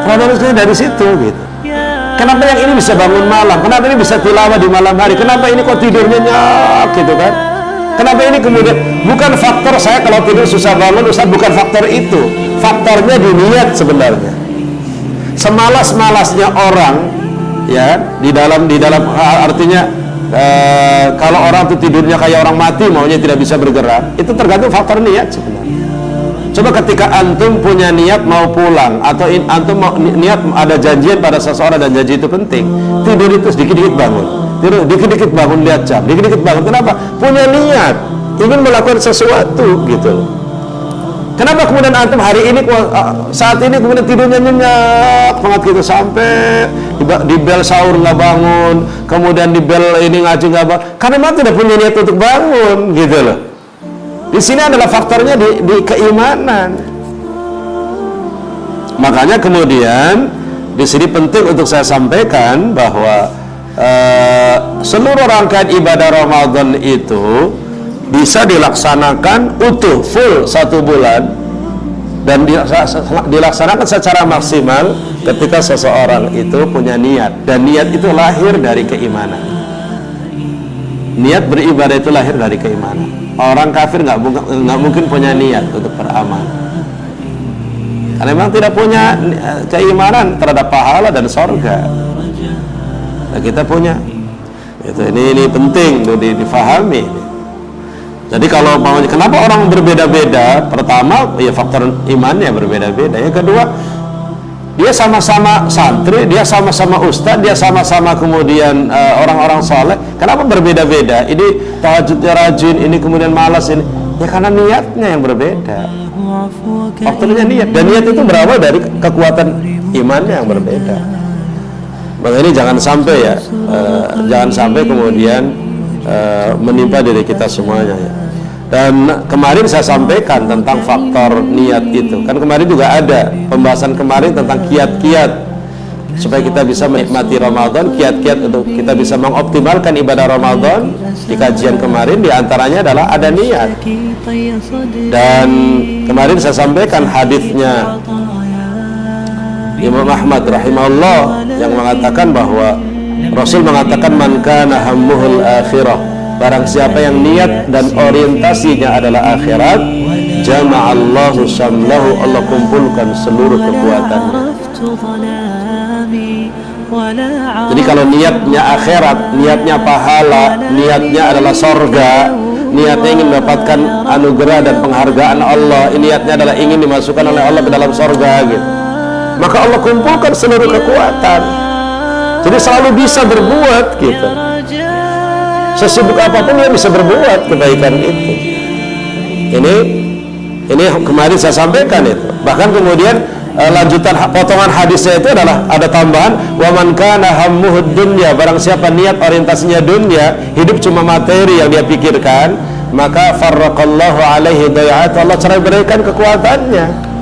Kronologisnya dari situ gitu. Kenapa yang ini bisa bangun malam? Kenapa ini bisa tilawah di malam hari? Kenapa ini kok tidurnya nyak gitu kan? Kenapa ini kemudian bukan faktor saya kalau tidur susah bangun, Ustaz, bukan faktor itu. Faktornya di niat sebenarnya. Semalas-malasnya orang ya di dalam artinya kalau orang itu tidurnya kayak orang mati, maunya tidak bisa bergerak, itu tergantung faktor niat sebenarnya. Coba ketika antum punya niat mau pulang atau antum mau niat ada janjian pada seseorang dan janji itu penting, tidur itu sedikit-dikit bangun, tidur dikit-dikit bangun, lihat jam, dikit-dikit bangun. Kenapa? Punya niat ingin melakukan sesuatu gitu. Kenapa kemudian antum hari ini saat ini kemudian tidurnya nyenyak banget gitu sampai di bel sahur nggak bangun, kemudian di bel ini ngaji nggak bangun, karena memang tidak punya niat untuk bangun gitu loh. Di sini adalah faktornya di keimanan. Makanya kemudian di sini penting untuk saya sampaikan bahwa seluruh rangkaian ibadah Ramadan itu bisa dilaksanakan utuh full 1 bulan dan dilaksanakan secara maksimal ketika seseorang itu punya niat, dan niat itu lahir dari keimanan. Niat beribadah itu lahir dari keimanan. Orang kafir nggak mungkin punya niat untuk beramal. karena memang tidak punya keimanan terhadap pahala dan sorga. Nah, kita punya itu, ini penting tuh difahami. Jadi kalau mau, kenapa orang berbeda-beda? Pertama, ya faktor imannya berbeda-beda. Yang kedua, dia sama-sama santri, dia sama-sama ustadz, dia sama-sama kemudian orang-orang soleh. Kenapa berbeda-beda? Ini tahajudnya rajin, ini kemudian malas ini. Ya karena niatnya yang berbeda. Faktornya niat, dan niat itu berawal dari kekuatan imannya yang berbeda. Maka ini jangan sampai ya, jangan sampai kemudian menimpa diri kita semuanya ya. Dan kemarin saya sampaikan tentang faktor niat itu. Kan kemarin juga ada pembahasan kemarin tentang kiat-kiat supaya kita bisa menikmati Ramadan, kiat-kiat untuk kita bisa mengoptimalkan ibadah Ramadan. Di kajian kemarin diantaranya adalah ada niat. Dan kemarin saya sampaikan hadisnya Imam Ahmad rahimahullah yang mengatakan bahwa Rasul mengatakan, man kana hammuhul akhirah, barang siapa yang niat dan orientasinya adalah akhirat, jama'allahu syamlahu, Allah kumpulkan seluruh kekuatannya. Jadi kalau niatnya akhirat, niatnya pahala, niatnya adalah sorga, niatnya ingin mendapatkan anugerah dan penghargaan Allah, niatnya adalah ingin dimasukkan oleh Allah ke dalam sorga gitu, maka Allah kumpulkan seluruh kekuatan. Jadi selalu bisa berbuat gitu. Sesibuk apapun dia bisa berbuat kebaikan itu. Ini kemarin saya sampaikan itu. Bahkan kemudian lanjutan potongan hadisnya itu adalah ada tambahan, wa man kana hammuhud dunya, barang siapa niat orientasinya dunia, hidup cuma materi yang dia pikirkan, maka farraqallahu alaihi dayat, Allah cerai beraikan kekuatannya.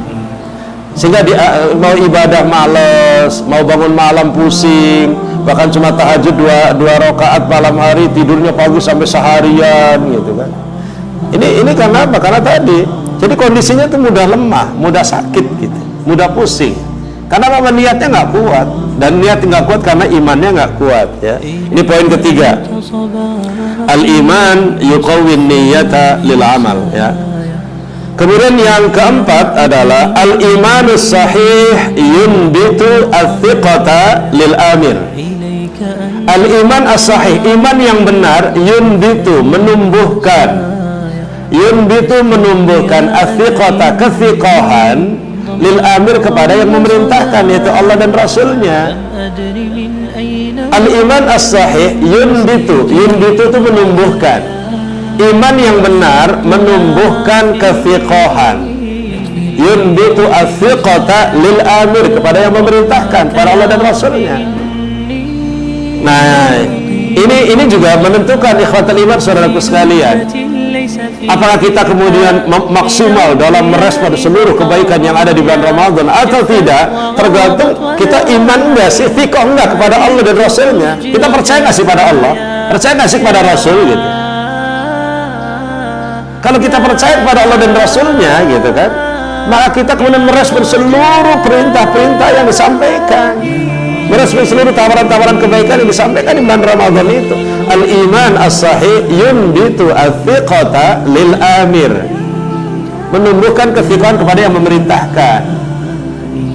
Sehingga dia mau ibadah malas, mau bangun malam pusing, bahkan cuma tahajud dua rakaat malam hari, tidurnya pagi sampai seharian gitu kan. Ini karena apa? Karena tadi, jadi kondisinya itu mudah lemah, mudah sakit gitu, mudah pusing. Karena memang niatnya nggak kuat, dan niat nggak kuat karena imannya nggak kuat ya. Ini poin ketiga. Al-iman yuqawwin niyyata lil amal ya. Kemudian yang keempat adalah al-imanus sahih yunbitu al-thiqata lil amir. Al-iman as-sahih, iman yang benar, yunbitu menumbuhkan al-thiqata, kethiqahan lil amir, kepada yang memerintahkan, yaitu Allah dan Rasulnya. Al-iman as-sahih yunbitu itu menumbuhkan. Iman yang benar menumbuhkan kefiqahan, yunbitu as-siqata lil amir, kepada yang memerintahkan, para Allah dan Rasulnya. Nah, ini juga menentukan ikhwatul iman saudaraku sekalian. Apakah kita kemudian maksimal dalam merespon seluruh kebaikan yang ada di bulan Ramadan atau tidak, tergantung kita iman enggak sih, thiqah enggak kepada Allah dan Rasulnya. Kita percaya nggak sih pada Allah, percaya nggak sih pada Rasul gitu. Kalau kita percaya kepada Allah dan Rasulnya gitu kan, maka kita kemudian merespon seluruh perintah-perintah yang disampaikan, merespon seluruh tawaran-tawaran kebaikan yang disampaikan di bulan Ramadan itu. Al-iman as-sahih yunbitu al-thiqata lil amir, menumbuhkan kethiqahan kepada yang memerintahkan.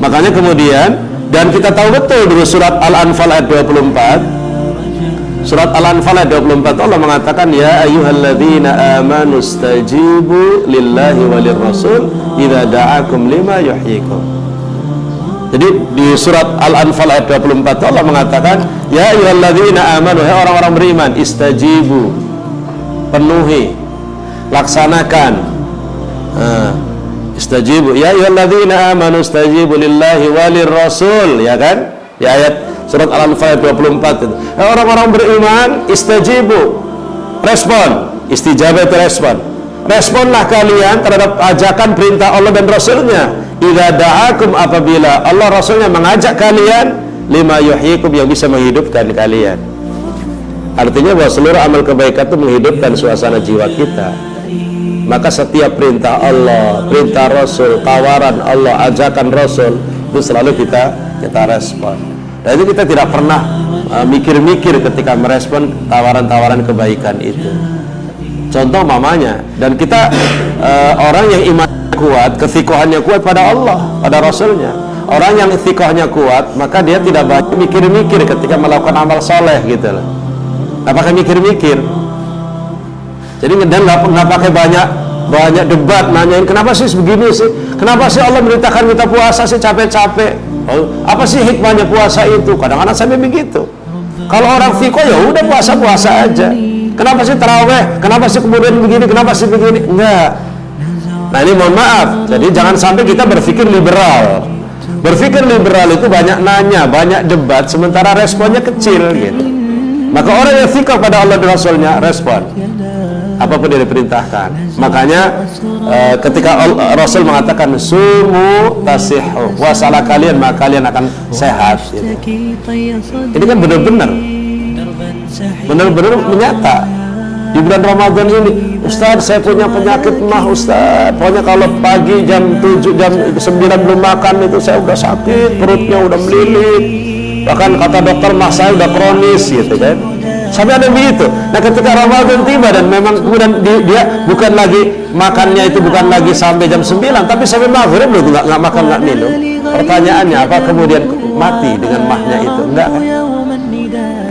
Makanya kemudian, dan kita tahu betul dari surat Al-Anfal ayat 24, surat Al-Anfal ayat 24, Allah mengatakan, ya ayyuhalladzina amanu stajibu lillahi walir rasul idza da'akum lima yuhyikum. Jadi di surat Al-Anfal ayat 24 Allah mengatakan, ya ayyuhalladzina amanu, hai orang-orang beriman, istajibu, penuhi, laksanakan. Istajibu, ya ayyuhalladzina amanu istajibu lillahi walir rasul, ya kan? Di ayat surat Al-Anfal 24 itu. Orang-orang beriman, istajibu, respon, istijabah itu respon. Responlah kalian terhadap ajakan perintah Allah dan Rasulnya. Idza da'akum, apabila Allah Rasulnya mengajak kalian, lima yuhyikum, yang bisa menghidupkan kalian. Artinya bahwa seluruh amal kebaikan itu menghidupkan suasana jiwa kita. Maka setiap perintah Allah, perintah Rasul, tawaran Allah, ajakan Rasul, itu selalu kita respon. Dan itu kita tidak pernah mikir-mikir ketika merespon tawaran-tawaran kebaikan itu. Contoh mamanya, dan kita orang yang iman kuat, kethikohannya kuat pada Allah, pada Rasulnya. Orang yang thikohnya kuat, maka dia tidak banyak mikir-mikir ketika melakukan amal soleh gitu loh. Nggak pakai mikir-mikir. Jadi dan nggak pakai banyak debat nanyain kenapa sih begini sih, kenapa sih Allah merintahkan kita puasa sih capek-capek. Oh, apa sih hikmahnya puasa itu? Kadang-kadang sampai begitu. Kalau orang thikoh ya udah puasa aja. Kenapa sih taraweh? Kenapa sih kemudian begini? Kenapa sih begini? Enggak. Nah ini mohon maaf. Jadi jangan sampai kita berpikir liberal. Berpikir liberal itu banyak nanya, banyak debat, sementara responnya kecil gitu. Maka orang yang thikoh pada Allah dan Rasulnya respon apapun yang diperintahkan. Makanya ketika Rasul mengatakan sumu tasihhu, puasalah kalian maka kalian akan sehat gitu. Ini kan benar-benar menyata. Di bulan Ramadan ini, Ustaz saya punya penyakit mah Ustaz, pokoknya kalau pagi jam 7, jam 9 belum makan itu saya udah sakit, perutnya udah melilit, bahkan kata dokter mah saya udah kronis gitu kan. Sampai ada begitu. Nah ketika Ramadan tiba dan memang kemudian dia bukan lagi makannya itu bukan lagi sampai jam 9, tapi sampai maghrib loh nggak makan nggak minum. Pertanyaannya apa kemudian mati dengan mahnya itu? Enggak kan?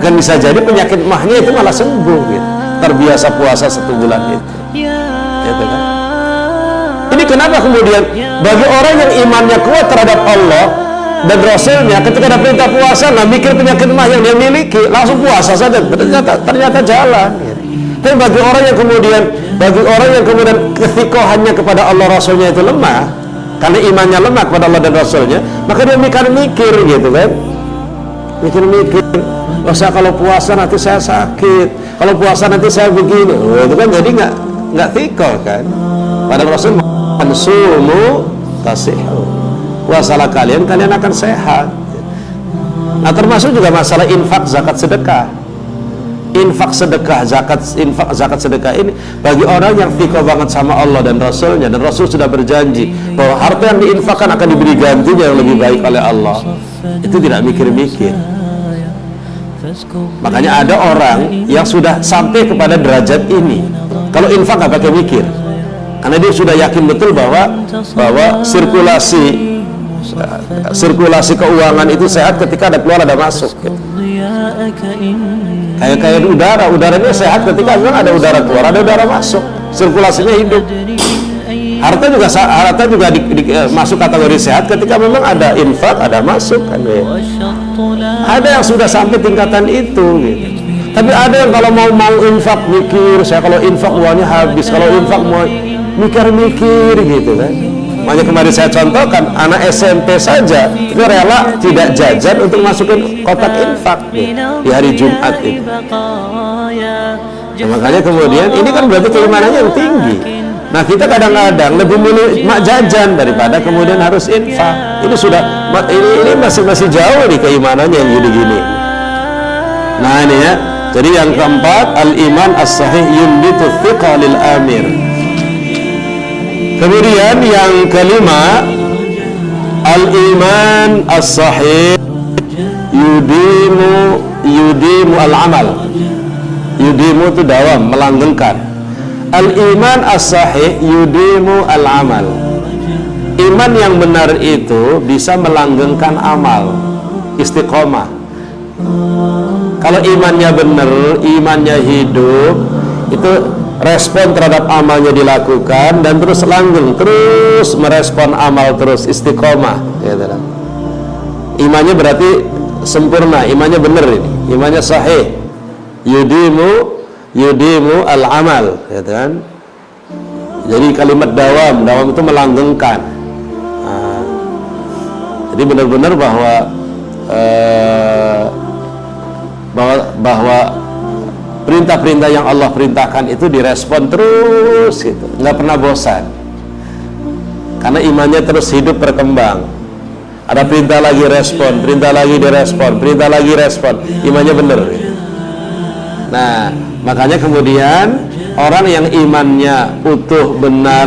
Kan bisa jadi penyakit mahnya itu malah sembuh gitu. Terbiasa puasa 1 bulan itu. Gitu kan? Ini kenapa kemudian bagi orang yang imannya kuat terhadap Allah dan Rasulnya, ketika ada perintah puasa, nggak mikir penyakit mah yang dia miliki, langsung puasa saja, ternyata jalan. Tapi bagi orang yang kemudian kethikohannya kepada Allah Rasulnya itu lemah, karena imannya lemah kepada Allah dan Rasulnya, maka dia mikir gitu kan, mikir. Masa kalau puasa nanti saya sakit, kalau puasa nanti saya begini, itu kan jadi nggak thikoh kan. Pada Rasul sumu tasihhu, puasalah kalian akan sehat. Nah termasuk juga masalah infak, zakat, sedekah. Infak zakat sedekah ini bagi orang yang thikoh banget sama Allah dan Rasulnya, dan Rasul sudah berjanji bahwa harta yang diinfakkan akan diberi gantinya yang lebih baik oleh Allah. Itu tidak mikir-mikir. Makanya ada orang yang sudah sampai kepada derajat ini, kalau infak nggak pakai mikir, karena dia sudah yakin betul bahwa sirkulasi keuangan itu sehat ketika ada keluar ada masuk gitu. Kayak udaranya sehat ketika memang ada udara keluar ada udara masuk, sirkulasinya hidup. Harta juga masuk kategori sehat ketika memang ada infak, ada masuk kan ya. Ada yang sudah sampai tingkatan itu gitu. Tapi ada yang kalau mau infak mikir, saya kalau infak uangnya habis, kalau infak mau mikir gitu kan. Makanya kemarin saya contohkan anak SMP saja itu rela tidak jajan untuk masukin kotak infak di hari Jumat itu. Nah, makanya kemudian ini kan berarti keimanannya yang tinggi. Nah kita kadang-kadang lebih milih mak jajan daripada kemudian harus infak. Ini masih jauh nih keimanannya yang gini-gini. Nah ini ya. Jadi yang keempat, al-iman as-sahih yunbitu thiqa lil amir. Kemudian yang kelima, al-iman as-sahih yudimu al-amal. Yudimu itu dawam, melanggengkan. Al-iman as-sahih yudimu al-amal. Iman yang benar itu bisa melanggengkan amal, istiqomah. Kalau imannya benar, imannya hidup, itu respon terhadap amalnya dilakukan dan terus langgeng, terus merespon amal, terus istiqomah gitu. Imannya berarti sempurna, imannya benar ini, imannya sahih. Yudimu al-amal, gitu kan? Jadi kalimat dawam itu melanggengkan. Jadi benar-benar bahwa perintah-perintah yang Allah perintahkan itu direspon terus, gitu, nggak pernah bosan. Karena imannya terus hidup berkembang. Ada perintah lagi respon, perintah lagi direspon, perintah lagi respon, imannya benar. Gitu. Nah, makanya kemudian orang yang imannya utuh, benar,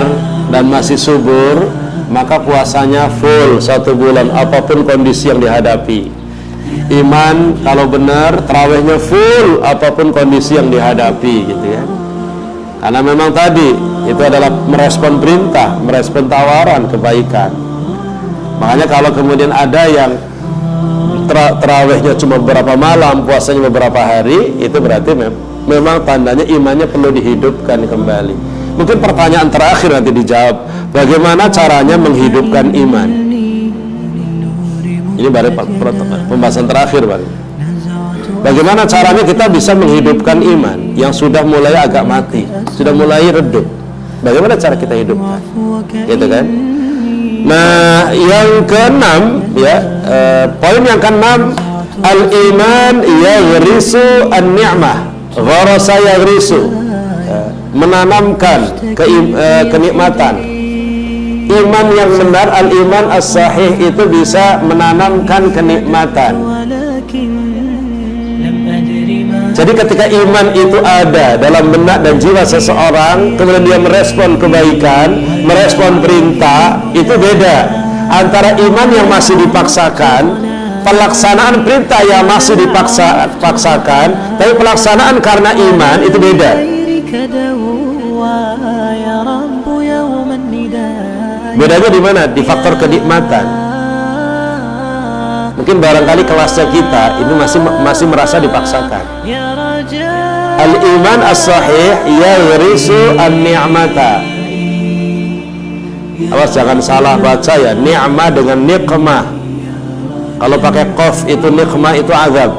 dan masih subur, maka puasanya full 1 bulan, apapun kondisi yang dihadapi. Iman kalau benar, tarawihnya full, apapun kondisi yang dihadapi, gitu ya. Karena memang tadi itu adalah merespon perintah, merespon tawaran kebaikan. Makanya kalau kemudian ada yang terawihnya cuma beberapa malam, puasanya beberapa hari, itu berarti memang tandanya imannya perlu dihidupkan kembali. Mungkin pertanyaan terakhir nanti dijawab, bagaimana caranya menghidupkan iman? Ini baru pembahasan terakhir, Bang. Bagaimana caranya kita bisa menghidupkan iman yang sudah mulai agak mati, sudah mulai redup? Bagaimana cara kita hidupkan? Gitu kan? Nah, yang keenam, ya, poin yang keenam, al-iman yaghrisu an-ni'mah, gharasa yaghrisu, menanamkan kenikmatan. Iman yang benar, al-iman as-sahih, itu bisa menanamkan kenikmatan. Jadi ketika iman itu ada dalam benak dan jiwa seseorang, kemudian dia merespon kebaikan, merespon perintah, itu beda antara iman yang masih dipaksakan, pelaksanaan perintah yang masih dipaksakan, tapi pelaksanaan karena iman itu beda. Bedanya di mana? Di faktor kenikmatan. Mungkin barangkali kelasnya kita ini masih merasa dipaksakan. Al-iman as-sahih yaghrisu an-ni'mata. Awas jangan salah baca ya, ni'mah dengan niqmah. Kalau pakai qaf itu niqmah, itu azab.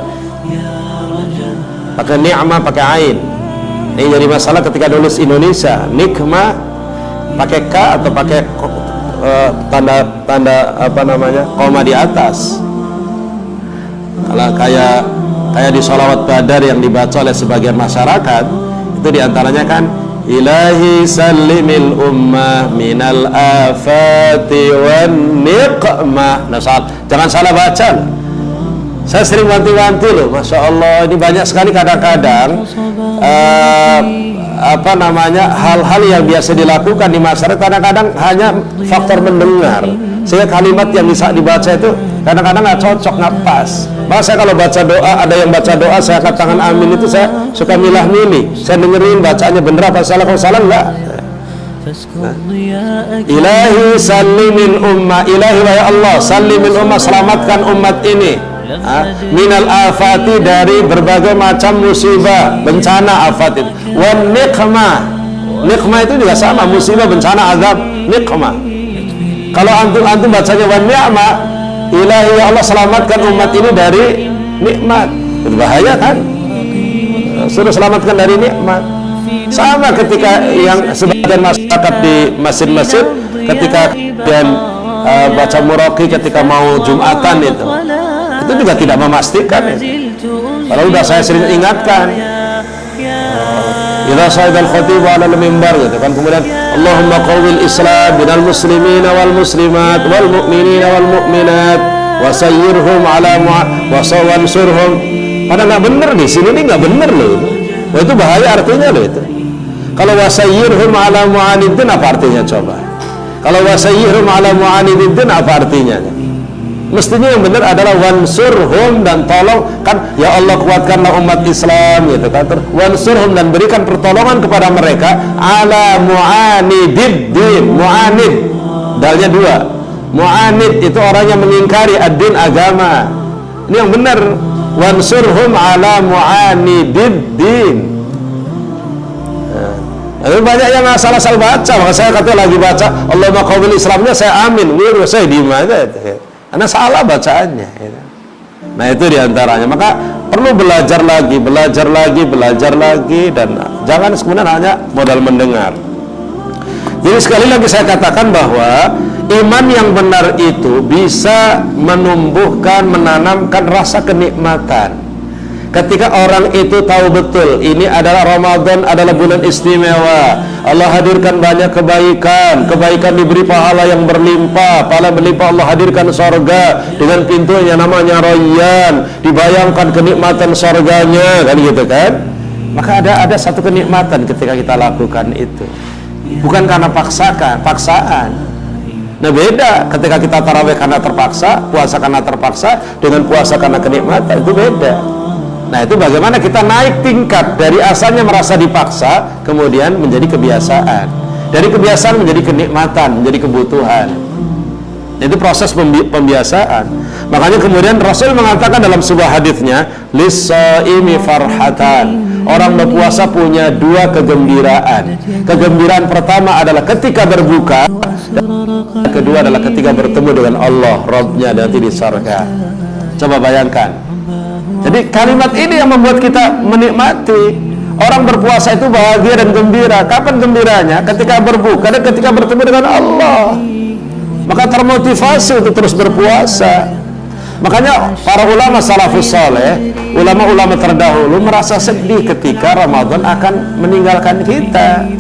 Pakai ni'mah pakai ain. Ini jadi masalah ketika nulis Indonesia. Nikmah pakai k atau pakai tanda apa namanya, koma di atas. Kalau kayak di sholawat badar yang dibaca oleh sebagian masyarakat, itu diantaranya kan, ilahi sallimil ummah minal afati wan niqmah. Nah, jangan salah baca. Saya sering wanti-wanti loh, Masya Allah, ini banyak sekali kadang-kadang apa namanya, hal-hal yang biasa dilakukan di masyarakat, kadang-kadang hanya faktor mendengar, sehingga kalimat yang bisa dibaca itu kadang-kadang nggak cocok, nggak pas. Maka saya kalau baca doa, ada yang baca doa, saya angkat tangan amin, itu saya suka milah-milih, saya dengerin bacaannya bener apa salah, kalau salah enggak. Nah, ilahi sallimin ummah, ilahi wa ya Allah, sallimin ummah, selamatkan umat ini minal afati, dari berbagai macam musibah, bencana, afat itu. Wan niqmah, niqmah itu juga sama, musibah, bencana, azab, niqmah. Kalau antum bacanya wan ni'mah, ilahi ya Allah, selamatkan umat ini dari nikmat. Berbahaya kan? Suruh selamatkan dari nikmat. Sama ketika yang sebagian masyarakat di masjid-masjid, ketika dan baca muraqi ketika mau Jumatan itu juga tidak memastikan itu. Kalau udah saya sering ingatkan, idza sa'idal khatib 'ala al-mimbar gitu kan, kemudian Allahumma qawwil Islam binal muslimina wal muslimat wal mu'minina wal mu'minat wa sayyirhum 'ala wasawansurhum. Padahal nggak bener di sini, ini nggak bener loh. Wah, itu bahaya artinya loh itu. Kalau wasayyirhum 'ala mu'anidin, apa artinya coba? Kalau wasayyirhum 'ala mu'anidin, apa artinya? Mestinya yang benar adalah wansurhum, dan tolong kan, ya Allah kuatkanlah umat Islam gitu kan, wansurhum, dan berikan pertolongan kepada mereka, ala mu'anidid din, mu'anid dalnya dua, mu'anid itu orang yang mengingkari ad-din, agama. Ini yang benar, wansurhum ala mu'anidid din. Nah, banyak yang asal-asal baca, maka saya katanya lagi baca Allahumma qawwil Islamnya, saya amin, saya diem aja itu. Karena salah bacaannya. Nah, itu diantaranya. Maka perlu belajar lagi, dan jangan kemudian hanya modal mendengar. Jadi sekali lagi saya katakan bahwa iman yang benar itu bisa menumbuhkan, menanamkan rasa kenikmatan. Ketika orang itu tahu betul ini adalah Ramadan, adalah bulan istimewa, Allah hadirkan banyak kebaikan, diberi pahala yang berlimpah, pahala berlimpah, Allah hadirkan sorga dengan pintunya namanya Rayyan, dibayangkan kenikmatan sorganya, kan gitu kan. Maka ada satu kenikmatan ketika kita lakukan itu, bukan karena paksaan. Nah, beda ketika kita tarawih karena terpaksa, puasa karena terpaksa, dengan puasa karena kenikmatan, itu beda. Nah, itu bagaimana kita naik tingkat dari asalnya merasa dipaksa, kemudian menjadi kebiasaan. Dari kebiasaan menjadi kenikmatan, menjadi kebutuhan. Itu proses pembiasaan. Makanya kemudian Rasul mengatakan dalam sebuah hadisnya, lis-shaimi farhatan. Orang berpuasa punya dua kegembiraan. Kegembiraan pertama adalah ketika berbuka, dan kedua adalah ketika bertemu dengan Allah, Rabbnya nanti di surga. Coba bayangkan. Jadi kalimat ini yang membuat kita menikmati. Orang berpuasa itu bahagia dan gembira. Kapan gembiranya? Ketika berbuka dan ketika bertemu dengan Allah. Maka termotivasi untuk terus berpuasa. Makanya para ulama salafus saleh, ulama-ulama terdahulu merasa sedih ketika Ramadan akan meninggalkan kita.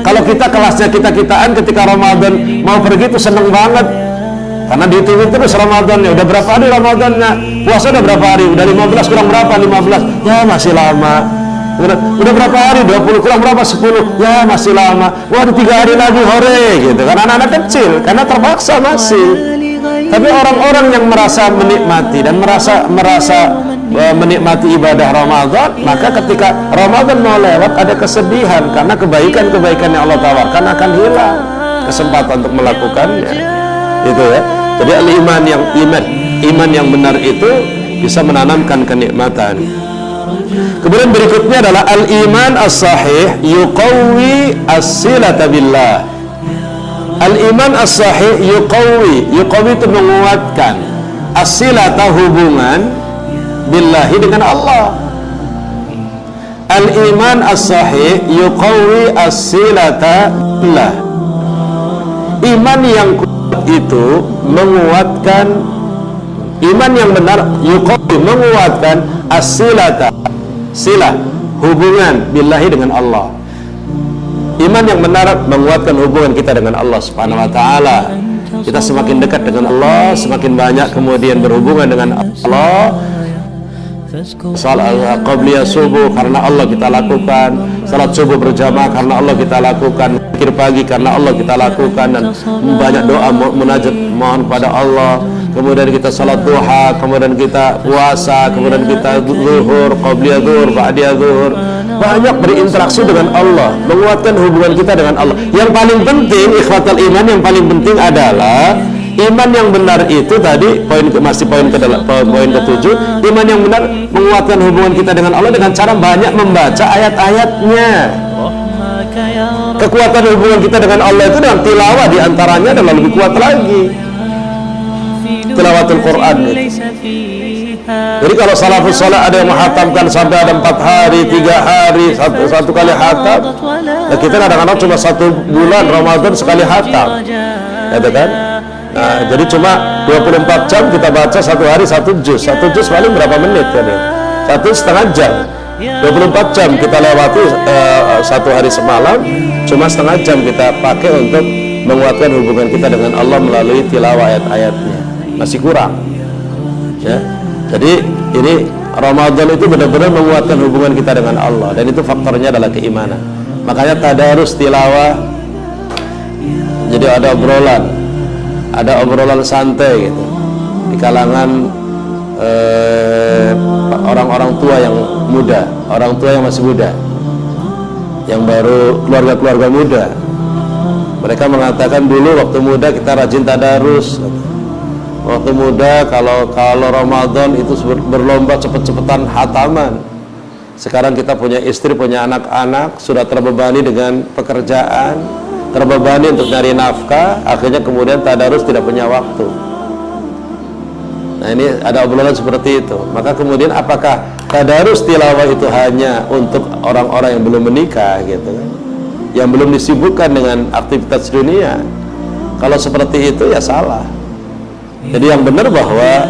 Kalau kita kelasnya kita-kitaan ketika Ramadan mau pergi itu seneng banget, karena dihitung terus Ramadannya. Udah berapa hari Ramadannya? Puasa udah berapa hari? Udah 15 kurang berapa? 15. Ya masih lama. Udah berapa hari? 20 kurang berapa? 10. Ya masih lama. Wah, 3 hari lagi, hore gitu. Karena anak-anak kecil, karena terpaksa masih. Tapi orang-orang yang merasa menikmati dan merasa menikmati ibadah Ramadan, maka ketika Ramadan mau lewat ada kesedihan karena kebaikan-kebaikan yang Allah tawarkan akan hilang kesempatan untuk melakukannya. Itu ya. Jadi iman yang benar itu bisa menanamkan kenikmatan. Kemudian berikutnya adalah al-iman as-sahih yuqawwi as-silata billah. Al-iman as-sahih yuqawwi itu menguatkan as-silata, hubungan billahi dengan Allah. Al-iman as-sahih yuqawwi as-silata billah. Iman yang kuat itu menguatkan, iman yang benar yuqawwi menguatkan as-silata, silah, hubungan billahi dengan Allah. Iman yang benar menguatkan hubungan kita dengan Allah Subhanahu wa taala. Kita semakin dekat dengan Allah, semakin banyak kemudian berhubungan dengan Allah. Salat qabliyah subuh karena Allah kita lakukan, salat subuh berjamaah karena Allah kita lakukan, zikir pagi karena Allah kita lakukan, dan banyak doa munajat mohon pada Allah. Kemudian kita salat duha, kemudian kita puasa, kemudian kita zuhur, qabliyah zuhur, ba'diyah zuhur. Banyak berinteraksi dengan Allah, menguatkan hubungan kita dengan Allah. Yang paling penting, ikhwatal iman, yang paling penting adalah iman yang benar itu tadi poin ke-7. Iman yang benar menguatkan hubungan kita dengan Allah dengan cara banyak membaca ayat-ayatnya. Kekuatan hubungan kita dengan Allah itu dengan tilawah diantaranya adalah lebih kuat lagi. Tilawatul Quran itu. Jadi kalau salafus saleh ada yang menghatamkan sampai ada 4 hari, 3 hari, satu kali hatam, nah kita kadang-kadang cuma 1 bulan Ramadan sekali hatam, gitu kan? Nah, jadi cuma 24 jam kita baca 1 hari 1 juz. 1 juz paling berapa menit kan ya? 1,5 jam. 24 jam kita lewati 1 hari semalam, cuma setengah jam kita pakai untuk menguatkan hubungan kita dengan Allah melalui tilawah ayat-ayatnya. Masih kurang. Ya. Jadi ini Ramadan itu benar-benar menguatkan hubungan kita dengan Allah, dan itu faktornya adalah keimanan. Makanya tadarus tilawah, jadi ada obrolan santai gitu di kalangan orang-orang tua yang muda, orang tua yang masih muda, yang baru keluarga-keluarga muda. Mereka mengatakan dulu waktu muda kita rajin tadarus. Waktu muda kalau Ramadan itu berlomba cepet-cepetan hataman. Sekarang kita punya istri, punya anak-anak, sudah terbebani dengan pekerjaan, terbebani untuk nyari nafkah, akhirnya kemudian tadarus tidak punya waktu. Nah, ini ada obrolan seperti itu. Maka kemudian apakah tadarus tilawah itu hanya untuk orang-orang yang belum menikah gitu kan? Yang belum disibukkan dengan aktivitas dunia? Kalau seperti itu ya salah. Jadi yang benar bahwa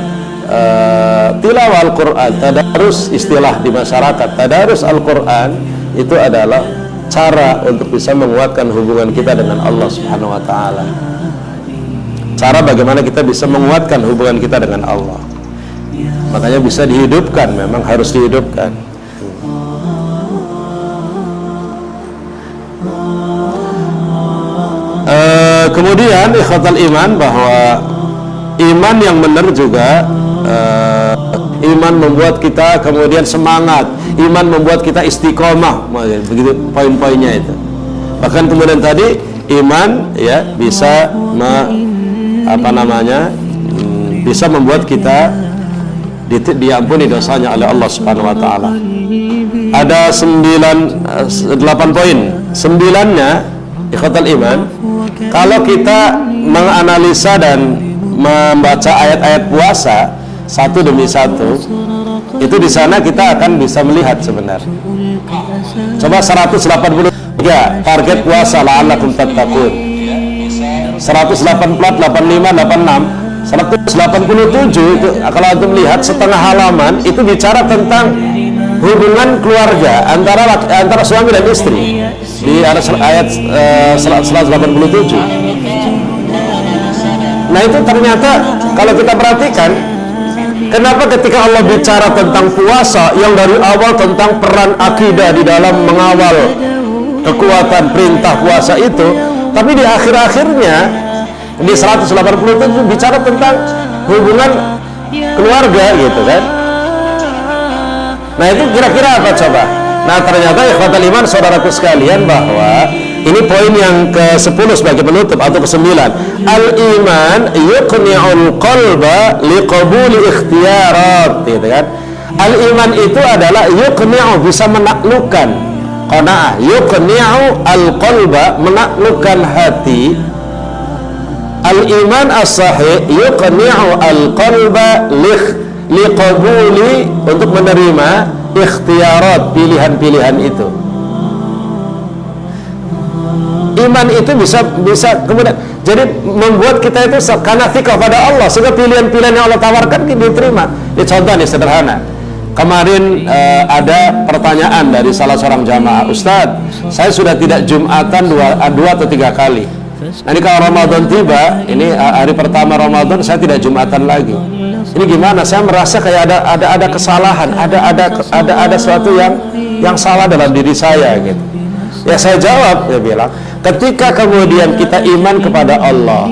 tilawah Al-Quran, tadarus istilah di masyarakat, tadarus Al-Quran itu adalah cara untuk bisa menguatkan hubungan kita dengan Allah Subhanahu wa ta'ala. Cara bagaimana kita bisa menguatkan hubungan kita dengan Allah. Makanya bisa dihidupkan, memang harus dihidupkan. Kemudian ikhwatal iman, bahwa iman yang benar juga iman membuat kita kemudian semangat, iman membuat kita istiqomah, begitu poin-poinnya itu. Bahkan kemudian tadi iman ya bisa bisa membuat kita diampuni dosanya oleh Allah Subhanahu wa taala. Ada 8 poin. 9-nya ikhwatal iman, kalau kita menganalisa dan membaca ayat-ayat puasa satu demi satu, itu di sana kita akan bisa melihat sebenarnya. Coba 183 target puasa la'allakum tattaqun. 184, 85, 86, 187 itu kalau antum lihat setengah halaman itu bicara tentang hubungan keluarga antara suami dan istri di ayat 187. Nah itu ternyata kalau kita perhatikan, kenapa ketika Allah bicara tentang puasa yang dari awal tentang peran akidah di dalam mengawal kekuatan perintah puasa itu, tapi di akhir-akhirnya di 187 bicara tentang hubungan keluarga gitu kan. Nah itu kira-kira apa coba? Nah ternyata ikhwatal iman saudaraku sekalian, bahwa ini poin yang ke-10 sebagai penutup atau ke-9. Al-iman yuqni'ul qalba liqabuli ikhtiyarat gitu kan. Al-iman itu adalah yuqni'u, bisa menaklukkan, qanaah, yuqni'u al-qalba, menaklukkan hati. Al-iman as-sahih yuqni'u al-qalba liqabuli, untuk menerima ikhtiyarat, pilihan-pilihan itu. Iman itu bisa kemudian jadi membuat kita itu karena thiqah pada Allah, sehingga pilihan-pilihan yang Allah tawarkan diterima. Ini contoh nih sederhana. Kemarin ada pertanyaan dari salah seorang jamaah, Ustadz, saya sudah tidak Jumatan 2 atau 3 kali. Nah ini kalau Ramadan tiba, ini hari pertama Ramadan saya tidak Jumatan lagi. Ini gimana? Saya merasa kayak ada kesalahan, ada sesuatu yang salah dalam diri saya gitu. Ya saya jawab, dia bilang, ketika kemudian kita iman kepada Allah,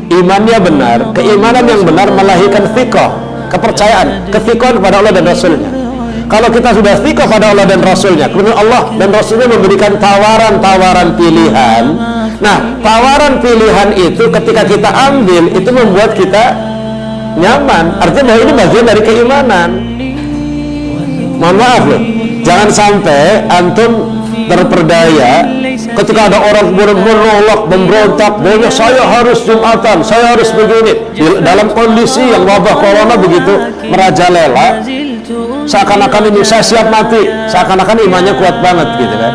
imannya benar, keimanan yang benar melahirkan thiqah, kepercayaan, kethiqahan kepada Allah dan Rasulnya. Kalau kita sudah thiqah pada Allah dan Rasulnya, kemudian Allah dan Rasulnya memberikan tawaran-tawaran pilihan. Nah, tawaran pilihan itu ketika kita ambil, itu membuat kita nyaman. Artinya bahwa ini bagian dari keimanan. Mohon maaf loh, jangan sampai antum terperdaya ketika ada orang menolak, memberontak, bahwa saya harus Jumatan, saya harus begini, dalam kondisi yang wabah corona begitu merajalela, seakan-akan ini saya siap mati, seakan-akan imannya kuat banget gitu kan.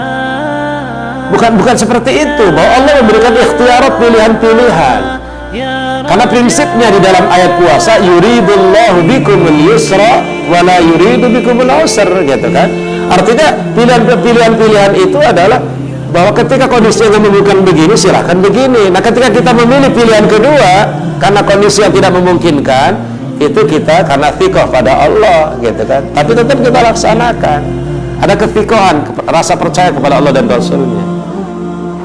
Bukan seperti itu, bahwa Allah memberikan ikhtiarat, pilihan-pilihan. Karena prinsipnya di dalam ayat puasa, yuridullahu bikumul yusra wa la yuridu bikumul usra gitu kan. Artinya pilihan-pilihan itu adalah bahwa ketika kondisinya memungkinkan begini, silahkan begini. Nah ketika kita memilih pilihan kedua karena kondisi yang tidak memungkinkan, itu kita karena thiqah pada Allah gitu kan. Tapi tetap kita laksanakan, ada kethiqahan, rasa percaya kepada Allah dan Rasulnya.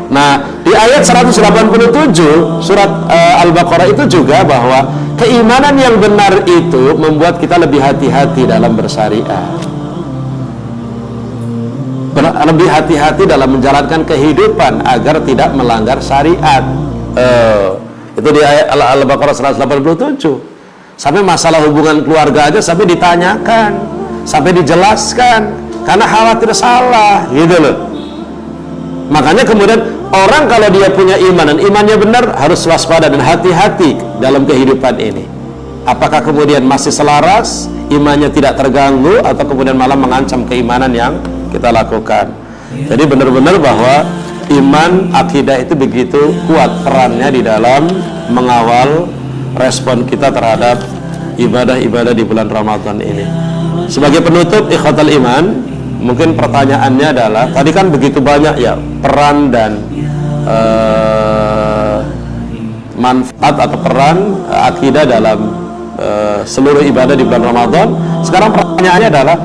Nah di ayat 187 surat Al-Baqarah itu juga bahwa keimanan yang benar itu membuat kita lebih hati-hati dalam bersyariat, lebih hati-hati dalam menjalankan kehidupan agar tidak melanggar syariat. Itu di ayat Al-Baqarah 187. Sampai masalah hubungan keluarga aja sampai ditanyakan, sampai dijelaskan, karena khawatir salah gitu loh. Makanya kemudian orang kalau dia punya iman dan imannya benar, harus waspada dan hati-hati dalam kehidupan ini. Apakah kemudian masih selaras, imannya tidak terganggu, atau kemudian malah mengancam keimanan yang kita lakukan. Jadi benar-benar bahwa iman, akidah itu begitu kuat perannya di dalam mengawal respon kita terhadap ibadah-ibadah di bulan Ramadan ini. Sebagai penutup ikhwatal iman, mungkin pertanyaannya adalah, tadi kan begitu banyak ya peran dan manfaat atau peran akidah dalam seluruh ibadah di bulan Ramadan. Sekarang pertanyaannya adalah,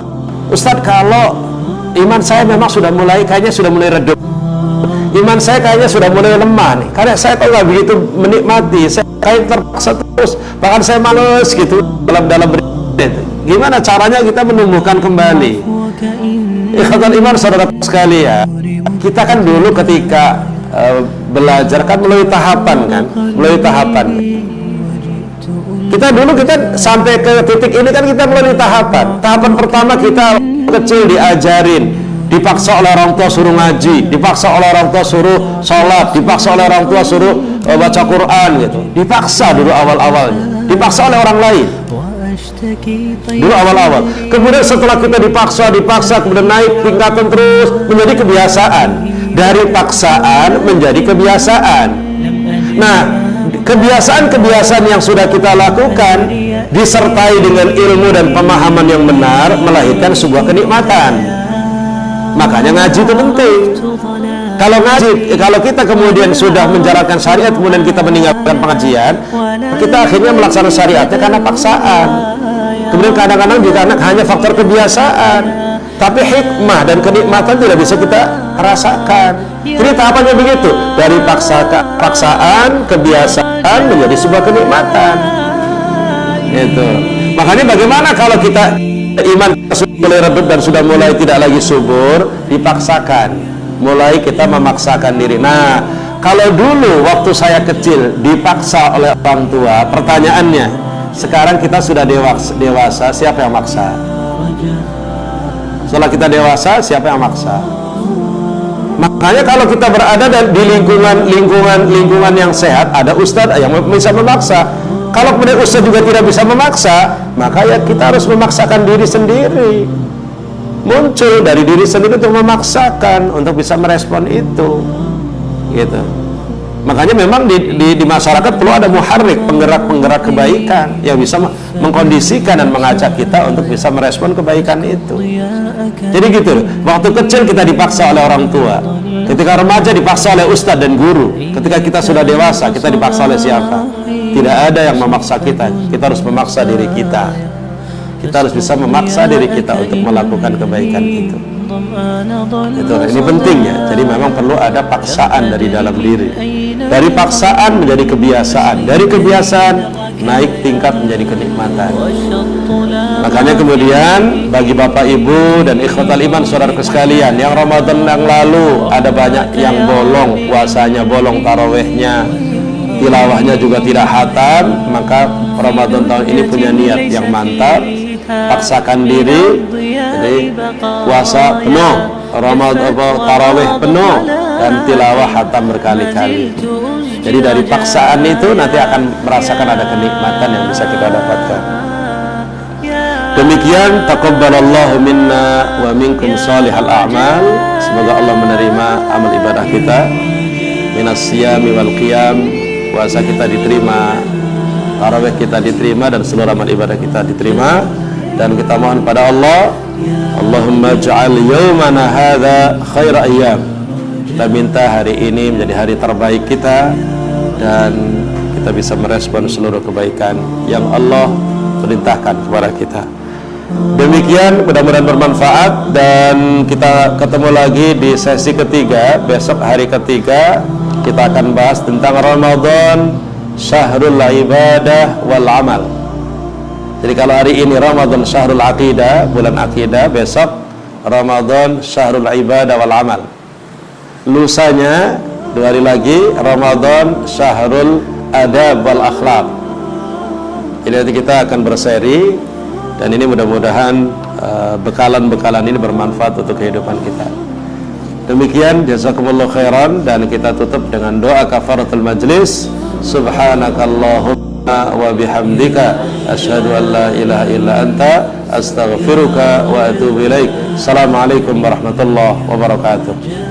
Ustadz, kalau iman saya memang kayaknya sudah mulai redup, iman saya kayaknya sudah mulai lemah nih, karena saya kok nggak begitu menikmati, saya kayak terpaksa terus, bahkan saya males gitu dalam beribadah. Gimana caranya kita menumbuhkan kembali? Ikhwatul iman, saudara sekalian, kita kan dulu ketika belajar kan melalui tahapan kan, melalui tahapan. Kita sampai ke titik ini kan kita melalui tahapan. Tahapan pertama kita kecil diajarin, dipaksa oleh orang tua suruh ngaji, dipaksa oleh orang tua suruh sholat, dipaksa oleh orang tua suruh baca Quran gitu. Dipaksa dulu awal-awalnya, dipaksa oleh orang lain. Dulu awal-awal. Kemudian setelah kita dipaksa, kemudian naik tingkatan terus menjadi kebiasaan. Dari paksaan menjadi kebiasaan. Nah, kebiasaan-kebiasaan yang sudah kita lakukan disertai dengan ilmu dan pemahaman yang benar melahirkan sebuah kenikmatan. Makanya ngaji itu penting. Kalau kita kemudian sudah menjalankan syariat kemudian kita meninggalkan pengajian, kita akhirnya melaksanakan syariatnya karena paksaan. Kemudian kadang-kadang juga hanya faktor kebiasaan, tapi hikmah dan kenikmatan tidak bisa kita rasakan. Jadi tahapannya begitu, dari paksaan, kebiasaan menjadi sebuah kenikmatan. Itu. Makanya bagaimana kalau kita iman sudah mulai redup dan sudah mulai tidak lagi subur, dipaksakan. Mulai kita memaksakan diri. Nah, kalau dulu waktu saya kecil dipaksa oleh orang tua, pertanyaannya, sekarang kita sudah dewasa, siapa yang maksa? Setelah kita dewasa, siapa yang maksa? Makanya kalau kita berada di lingkungan yang sehat, ada ustadz yang bisa memaksa. Kalau kemudian ustadz juga tidak bisa memaksa, maka ya kita harus memaksakan diri sendiri. Muncul dari diri sendiri untuk memaksakan untuk bisa merespon itu, gitu. Makanya memang di masyarakat perlu ada muharrik, penggerak kebaikan yang bisa mengkondisikan dan mengajak kita untuk bisa merespon kebaikan itu. Jadi gitu. Waktu kecil kita dipaksa oleh orang tua, ketika remaja dipaksa oleh ustadz dan guru, ketika kita sudah dewasa kita dipaksa oleh siapa? Tidak ada yang memaksa kita. Kita harus memaksa diri kita. Kita harus bisa memaksa diri kita untuk melakukan kebaikan itu. Ini pentingnya. Jadi memang perlu ada paksaan dari dalam diri. Dari paksaan menjadi kebiasaan. Dari kebiasaan naik tingkat menjadi kenikmatan. Makanya kemudian bagi bapak ibu dan ikhwatal iman saudaraku sekalian, yang Ramadan yang lalu ada banyak yang bolong, puasanya bolong, tarawehnya, tilawahnya juga tidak hatam, maka Ramadan tahun ini punya niat yang mantap. Paksakan diri, jadi puasa penuh, Ramadan tarawih penuh, dan tilawah hatam berkali-kali. Jadi dari paksaan itu nanti akan merasakan ada kenikmatan yang bisa kita dapatkan. Demikian, taqabbalallahu minna wa minkum salihal a'mal. Semoga Allah menerima amal ibadah kita, minas siyami wal qiyam, puasa kita diterima, tarawih kita diterima, dan seluruh amal ibadah kita diterima. Dan kita mohon pada Allah, Allahumma ja'al yawmana hadha khaira ayyam. Kita minta hari ini menjadi hari terbaik kita, dan kita bisa merespon seluruh kebaikan yang Allah perintahkan kepada kita. Demikian, mudah-mudahan bermanfaat, dan kita ketemu lagi di sesi ketiga. Besok hari ketiga kita akan bahas tentang Ramadan, syahrul ibadah wal amal. Jadi kalau hari ini Ramadan syahrul aqidah, bulan aqidah, besok Ramadan syahrul ibadah wal amal. Lusanya 2 hari lagi Ramadan syahrul adab wal akhlaq. Jadi nanti kita akan berseri, dan ini mudah-mudahan bekalan-bekalan ini bermanfaat untuk kehidupan kita. Demikian, jazakumullah khairan, dan kita tutup dengan doa kafaratul majlis. Subhanakallahumma wa bihamdika asyhadu an la ilaha illa anta astaghfiruka wa atubu ilaik. Assalamualaikum warahmatullahi wabarakatuh.